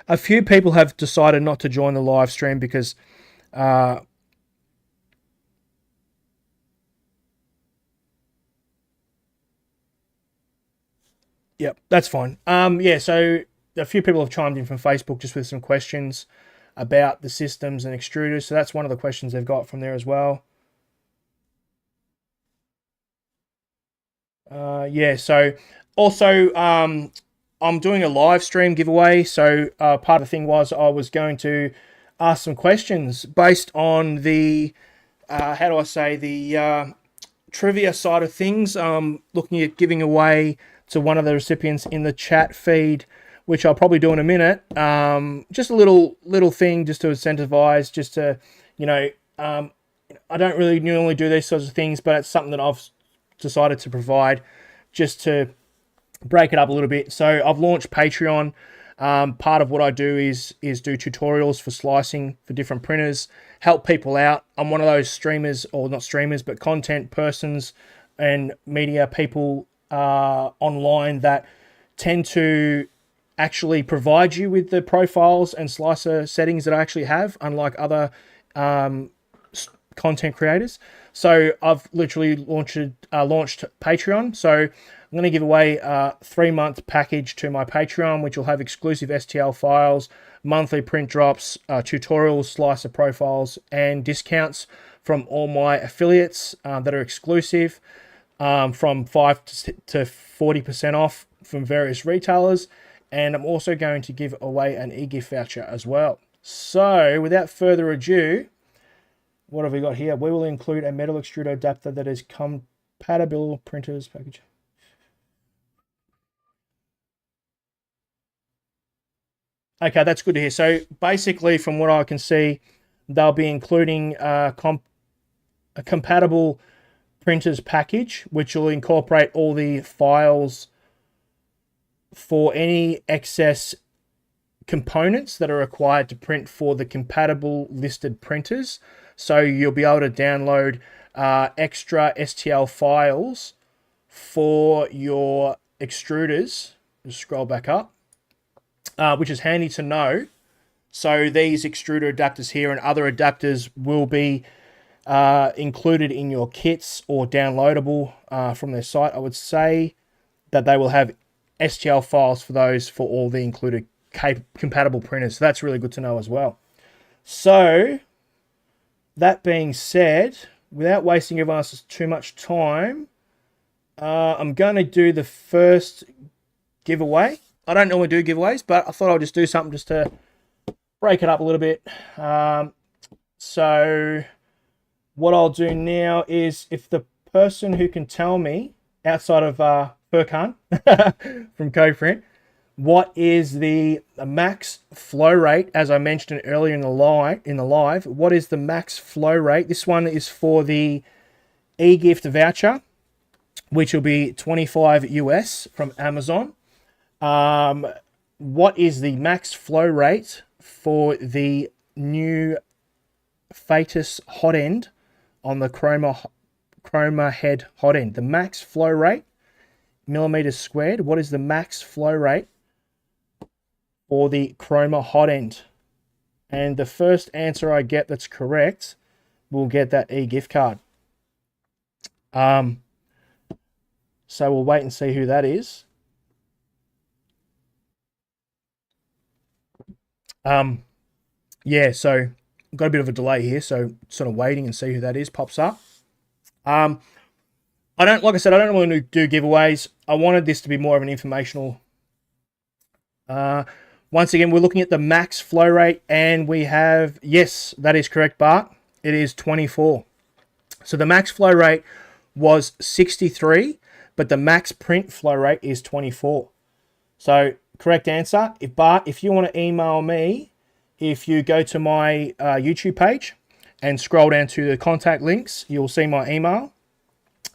A few people have decided not to join the live stream because yep, that's fine. Yeah, so a few people have chimed in from Facebook just with some questions about the systems and extruders. So that's one of the questions they've got from there as well. Yeah, so also I'm doing a live stream giveaway. So part of the thing was I was going to ask some questions based on the, how do I say, the trivia side of things. Looking at giving away to one of the recipients in the chat feed, which I'll probably do in a minute. Just a little thing just to incentivize, just to, I don't really normally do these sorts of things, but it's something that I've decided to provide just to break it up a little bit. So I've launched Patreon. Part of what I do is do tutorials for slicing for different printers, help people out. I'm one of those streamers, or not streamers, but content persons and media people online that tend to actually provide you with the profiles and slicer settings that I actually have, unlike other content creators. So I've literally launched Patreon. So I'm going to give away a 3-month package to my Patreon, which will have exclusive STL files, monthly print drops, tutorials, slicer profiles, and discounts from all my affiliates that are exclusive, from 5 to 40% off from various retailers. And I'm also going to give away an e-gift voucher as well. So without further ado, what have we got here? We will include a metal extruder adapter that is compatible printers package. Okay, that's good to hear. So basically, from what I can see, they'll be including a compatible printers package, which will incorporate all the files for any excess components that are required to print for the compatible listed printers. So you'll be able to download extra STL files for your extruders. Just scroll back up, which is handy to know. So these extruder adapters here and other adapters will be included in your kits or downloadable from their site. I would say that they will have STL files for those for all the included compatible printers. So that's really good to know as well. So that being said, without wasting everyone else's too much time, I'm going to do the first giveaway. I don't normally do giveaways, but I thought I'd just do something just to break it up a little bit. So what I'll do now is, if the person who can tell me outside of Furkan from CoPrint, what is the max flow rate, as I mentioned earlier in the live, what is the max flow rate? This one is for the e-gift voucher, which will be 25 US from Amazon. What is the max flow rate for the new Fatus hot end on the Chroma head hot end? The max flow rate, millimeters squared. What is the max flow rate for the Chroma hot end? And the first answer I get that's correct will get that e-gift card. So we'll wait and see who that is. Yeah, so got a bit of a delay here, so sort of waiting and see who that is pops up. Like I said, I don't want to do giveaways. I wanted this to be more of an informational. Once again, we're looking at the max flow rate, and we have, yes, that is correct, Bart. It is 24. So the max flow rate was 63, but the max print flow rate is 24. So correct answer. If you want to email me, if you go to my YouTube page and scroll down to the contact links, you'll see my email.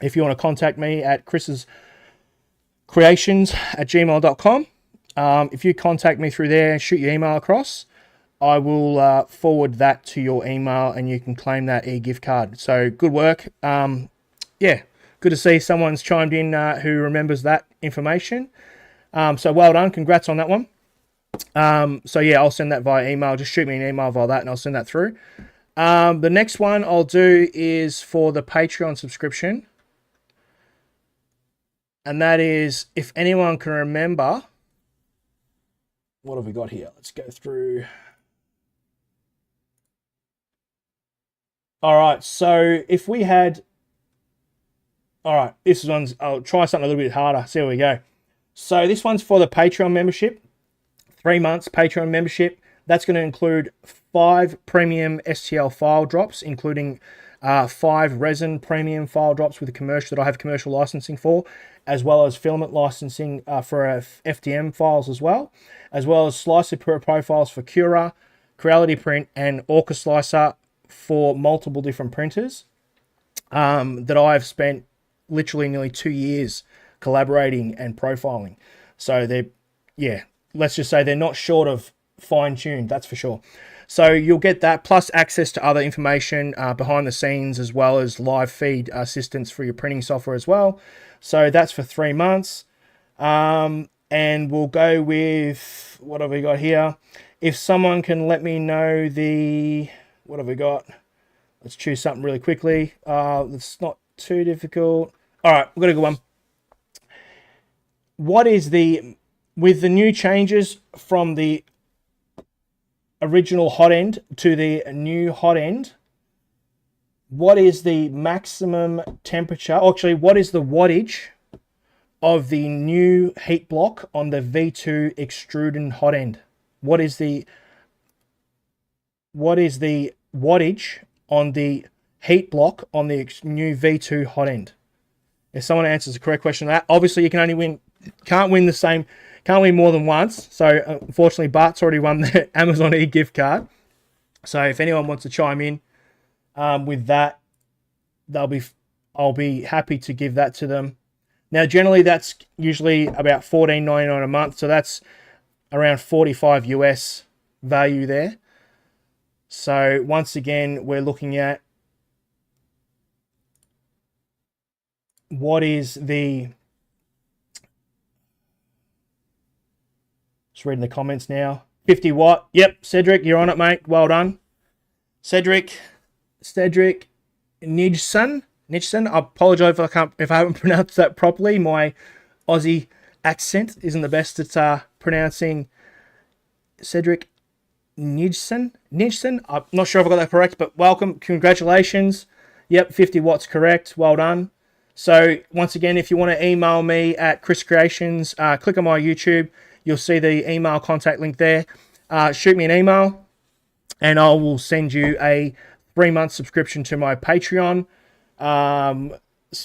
If you want to contact me at chrisscreations@gmail.com, if you contact me through there and shoot your email across, I will forward that to your email and you can claim that e-gift card. So good work. Yeah, good to see someone's chimed in who remembers that information. So well done. Congrats on that one. So yeah, I'll send that via email. Just shoot me an email via that and I'll send that through. The next one I'll do is for the Patreon subscription. And that is, if anyone can remember, what have we got here? Let's go through. All right, so if we had, all right, this one's, I'll try something a little bit harder. See how we go. So this one's for the Patreon membership, 3 months Patreon membership. That's going to include 5 premium STL file drops, including 5 resin premium file drops with a commercial that I have commercial licensing for, as well as filament licensing for FDM files as well as slicer profiles for Cura, Creality Print, and Orca Slicer for multiple different printers that I've spent literally nearly 2 years collaborating and profiling. So they're, yeah, let's just say they're not short of fine-tuned, that's for sure. So you'll get that, plus access to other information behind the scenes, as well as live feed assistance for your printing software as well. So that's for 3 months. And we'll go with, what have we got here? If someone can let me know the, what have we got? Let's choose something really quickly. It's not too difficult. All right, we've got a good one. What is the, with the new changes from the original hot end to the new hot end, what is the maximum temperature? Actually, what is the wattage of the new heat block on the V2 extruding hot end? What is the wattage on the heat block on the new V2 hot end? If someone answers the correct question to that, obviously you can only win, can't win more than once. So unfortunately, Bart's already won the Amazon e-gift card. So if anyone wants to chime in with that, I'll be happy to give that to them. Now, generally, that's usually about $14.99 a month. So that's around 45 US value there. So once again, we're looking at what is the, just reading the comments now. 50 watt. Yep, Cedric, you're on it, mate. Well done. Cedric Nijson. I apologize if I haven't pronounced that properly. My Aussie accent isn't the best at pronouncing Cedric Nijson. I'm not sure if I got that correct, but welcome. Congratulations. Yep, 50 watts correct. Well done. So once again, if you want to email me at Chris Creations, click on my YouTube. You'll see the email contact link there. Shoot me an email and I will send you a 3-month subscription to my Patreon,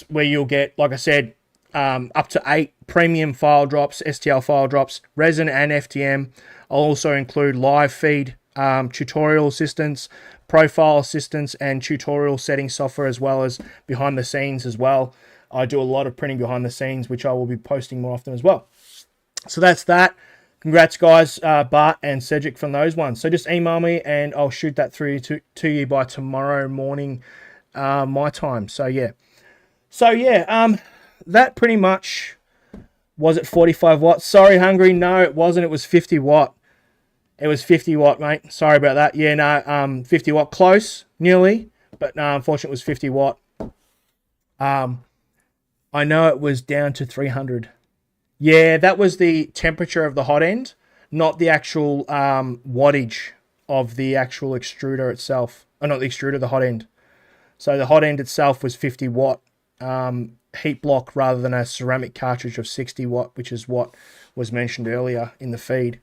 where you'll get, like I said, up to 8 premium file drops, STL file drops, resin and FDM. I'll also include live feed, tutorial assistance, profile assistance, and tutorial setting software, as well as behind the scenes as well. I do a lot of printing behind the scenes, which I will be posting more often as well. So that's that. Congrats, guys, Bart and Cedric, from those ones. So just email me and I'll shoot that through to you by tomorrow morning, my time. So yeah. That pretty much, was it 45 watts? Sorry, Hungry. No, it wasn't. It was 50 watt. It was 50 watt, mate. Sorry about that. Yeah, no, 50 watt. Close, nearly. But no, unfortunately, it was 50 watt. I know it was down to 300. Yeah, that was the temperature of the hot end, not the actual wattage of the actual extruder itself. Not the extruder, the hot end. So the hot end itself was 50 watt heat block rather than a ceramic cartridge of 60 watt, which is what was mentioned earlier in the feed.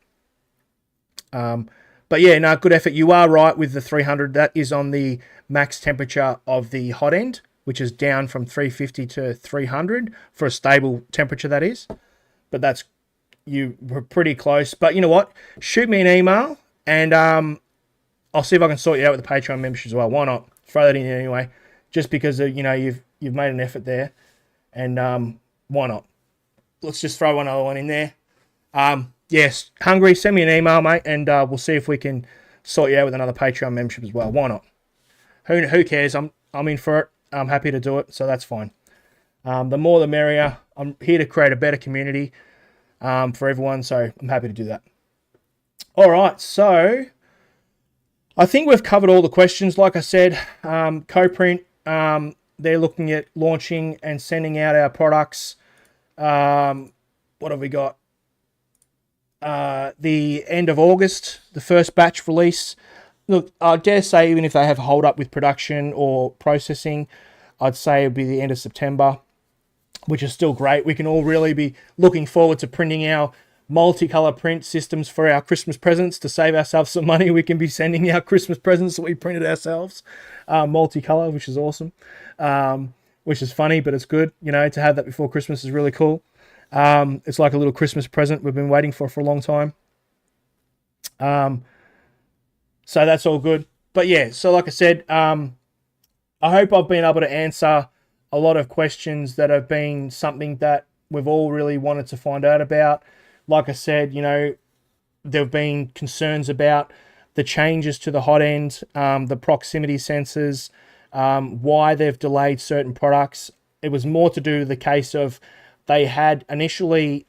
But yeah, no, good effort. You are right with the 300. That is on the max temperature of the hot end, which is down from 350 to 300 for a stable temperature, that is. But that's, you were pretty close. But you know what? Shoot me an email, and I'll see if I can sort you out with the Patreon membership as well. Why not? Throw that in anyway, just because you've made an effort there, and why not? Let's just throw one other one in there. Yes, hungry. Send me an email, mate, and we'll see if we can sort you out with another Patreon membership as well. Why not? Who cares? I'm in for it. I'm happy to do it, so that's fine. The more the merrier. I'm here to create a better community for everyone, so I'm happy to do that. All right, so I think we've covered all the questions. Like I said, CoPrint, they're looking at launching and sending out our products. What have we got? The end of August, the first batch release. Look, I dare say even if they have a hold up with production or processing, I'd say it'd be the end of September, which is still great. We can all really be looking forward to printing our multicolor print systems for our Christmas presents to save ourselves some money. We can be sending our Christmas presents that we printed ourselves, multicolor, which is awesome, which is funny, but it's good. To have that before Christmas is really cool. It's like a little Christmas present we've been waiting for a long time. So that's all good. But yeah, so like I said, I hope I've been able to answer a lot of questions that have been something that we've all really wanted to find out about. Like I said, there have been concerns about the changes to the hot end, the proximity sensors, why they've delayed certain products. It was more to do with the case of they had initially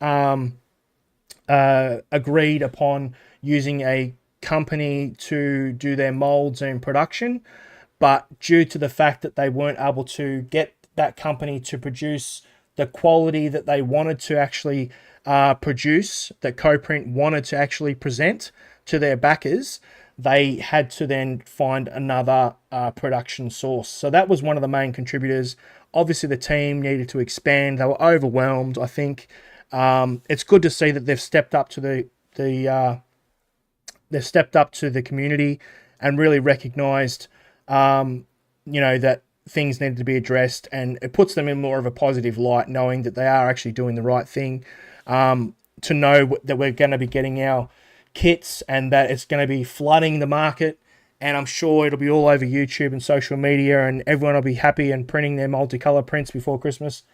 agreed upon using a company to do their molds in production, but due to the fact that they weren't able to get that company to produce the quality that they wanted to actually produce, that CoPrint wanted to actually present to their backers, they had to then find another production source. So that was one of the main contributors. Obviously, the team needed to expand. They were overwhelmed, I think. It's good to see that they've stepped up to the community and really recognised, that things needed to be addressed, and it puts them in more of a positive light, knowing that they are actually doing the right thing. To know that we're going to be getting our kits and that it's going to be flooding the market, and I'm sure it'll be all over YouTube and social media, and everyone will be happy and printing their multicolor prints before Christmas.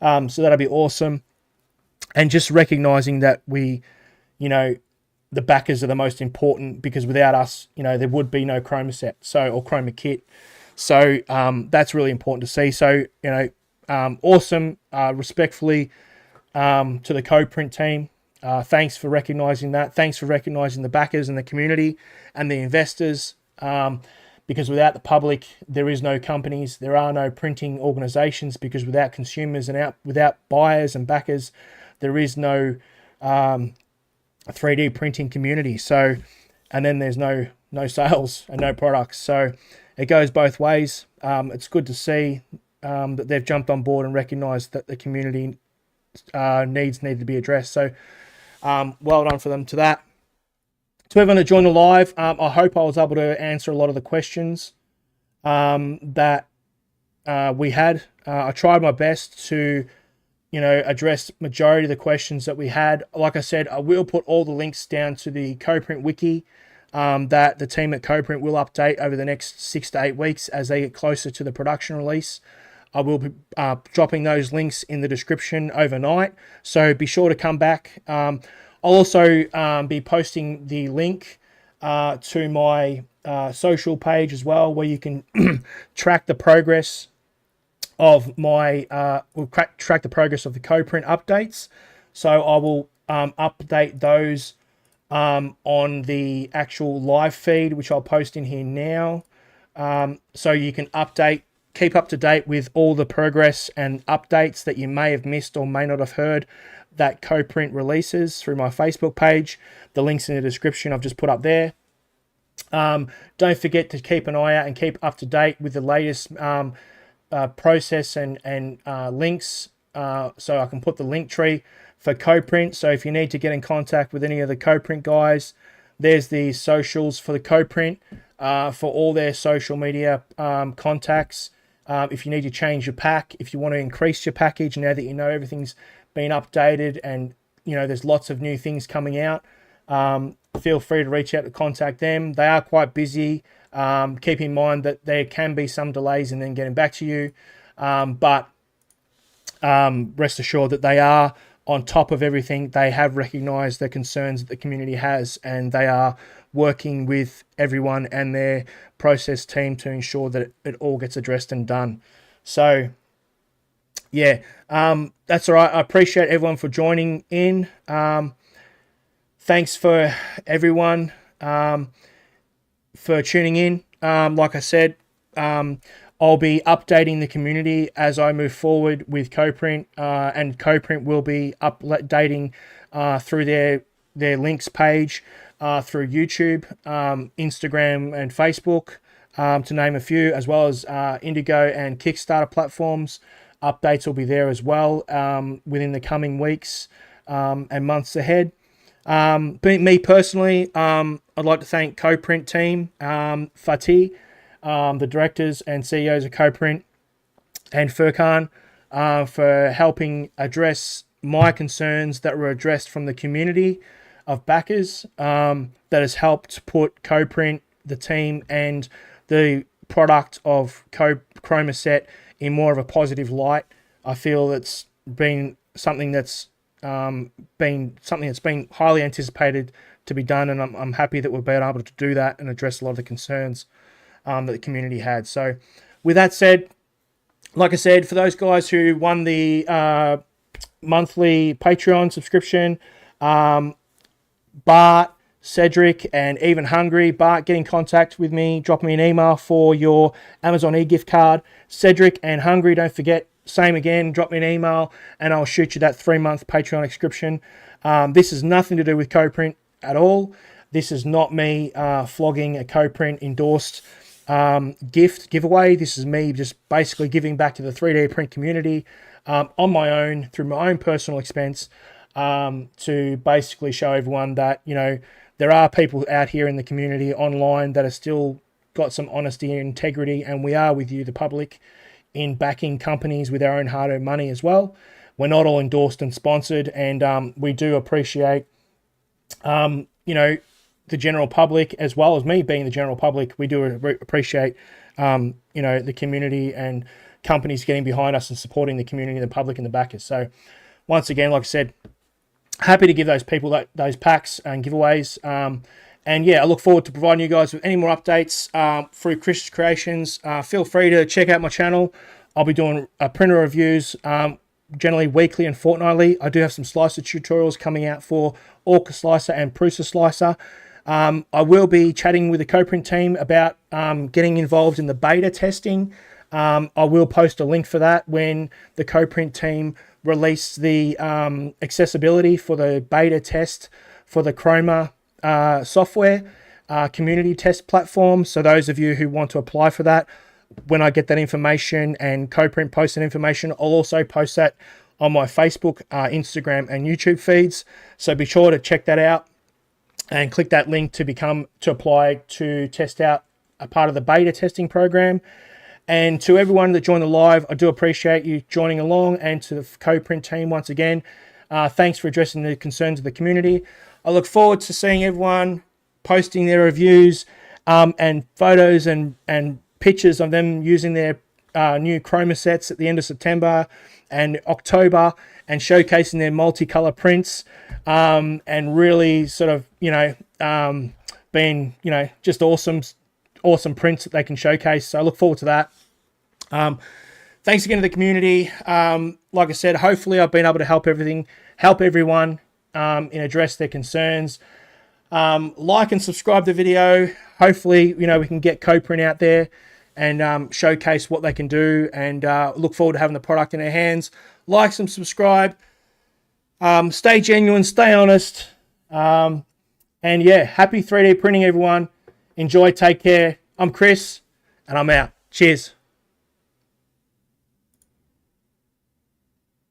So that'll be awesome. And just recognizing that we, the backers are the most important, because without us, there would be no Chroma set, or Chroma kit. So that's really important to see. So, awesome. Respectfully to the CoPrint team. Thanks for recognizing that. Thanks for recognizing the backers and the community and the investors. Because without the public, there is no companies. There are no printing organizations, because without consumers and without buyers and backers, there is no 3D printing community. So, and then there's no sales and no products. So it goes both ways. It's good to see that they've jumped on board and recognized that the community needs need to be addressed. So well done for them to that. To everyone that joined the live, I hope I was able to answer a lot of the questions that we had. I tried my best to address majority of the questions that we had. Like I said, I will put all the links down to the CoPrint Wiki that the team at CoPrint will update over the next 6 to 8 weeks as they get closer to the production release. I will be dropping those links in the description overnight, so be sure to come back. I'll also be posting the link to my social page as well, where you can track the progress of track the progress of the CoPrint updates. So I will update those on the actual live feed, which I'll post in here now. So you can keep up to date with all the progress and updates that you may have missed or may not have heard that CoPrint releases through my Facebook page. The link's in the description I've just put up there. Don't forget to keep an eye out and keep up to date with the latest process and links. So I can put the link tree for CoPrint. So if you need to get in contact with any of the CoPrint guys, There's the socials for the CoPrint, for all their social media contacts. If you need to change your pack, if you want to increase your package now that you know everything's been updated and there's lots of new things coming out, feel free to reach out to contact them. They are quite busy. Keep in mind that there can be some delays in them getting back to you, but rest assured that they are on top of everything. They have recognized the concerns that the community has, and they are working with everyone and their process team to ensure that it all gets addressed and done. So yeah, that's all right. I appreciate everyone for joining in. Thanks for everyone for tuning in. Like I said, I'll be updating the community as I move forward with CoPrint, and CoPrint will be updating through their links page, through YouTube, Instagram, and Facebook, to name a few, as well as Indigo and Kickstarter platforms. Updates will be there as well within the coming weeks and months ahead. Me personally, I'd like to thank CoPrint team, Fatih, the directors and CEOs of CoPrint, and Furkan for helping address my concerns that were addressed from the community of backers, that has helped put CoPrint, the team, and the product of Chroma set in more of a positive light. I feel it's been something that's been highly anticipated to be done, and I'm happy that we've been able to do that and address a lot of the concerns that the community had. So with that said, like I said, for those guys who won the monthly Patreon subscription, Bart, Cedric, and even Hungry. Bart, get in contact with me. Drop me an email for your Amazon e-gift card. Cedric and Hungry, don't forget, same again. Drop me an email and I'll shoot you that 3-month Patreon subscription. This has nothing to do with CoPrint at all. This is not me flogging a CoPrint endorsed giveaway. This is me just basically giving back to the 3D print community on my own, through my own personal expense, to basically show everyone that, there are people out here in the community online that are still got some honesty and integrity, and we are with you, the public, in backing companies with our own hard-earned money as well. We're not all endorsed and sponsored, and we do appreciate, the general public, as well as me being the general public. We do appreciate, the community and companies getting behind us and supporting the community, the public, and the backers. So once again, like I said, happy to give those people those packs and giveaways. And yeah, I look forward to providing you guys with any more updates through Chris's Creations. Feel free to check out my channel. I'll be doing printer reviews generally weekly and fortnightly. I do have some slicer tutorials coming out for Orca Slicer and Prusa Slicer. I will be chatting with the CoPrint team about getting involved in the beta testing. I will post a link for that when the CoPrint team release the accessibility for the beta test for the Chroma software community test platform. So those of you who want to apply for that, when I get that information and CoPrint posts that information, I'll also post that on my Facebook, Instagram, and YouTube feeds. So be sure to check that out and click that link to apply to test out a part of the beta testing program. And to everyone that joined the live, I do appreciate you joining along, and to the CoPrint team once again, thanks for addressing the concerns of the community. I look forward to seeing everyone posting their reviews and photos and pictures of them using their new Chroma sets at the end of September and October, and showcasing their multicolor prints, and really sort of, being, just awesome prints that they can showcase. So I look forward to that. Thanks again to the community. Like I said, hopefully I've been able to help everyone in address their concerns. Like and subscribe to the video. Hopefully, we can get CoPrint out there and showcase what they can do, and look forward to having the product in our hands. Like and subscribe. Stay genuine, stay honest. And yeah, happy 3D printing, everyone. Enjoy, take care. I'm Chris, and I'm out. Cheers.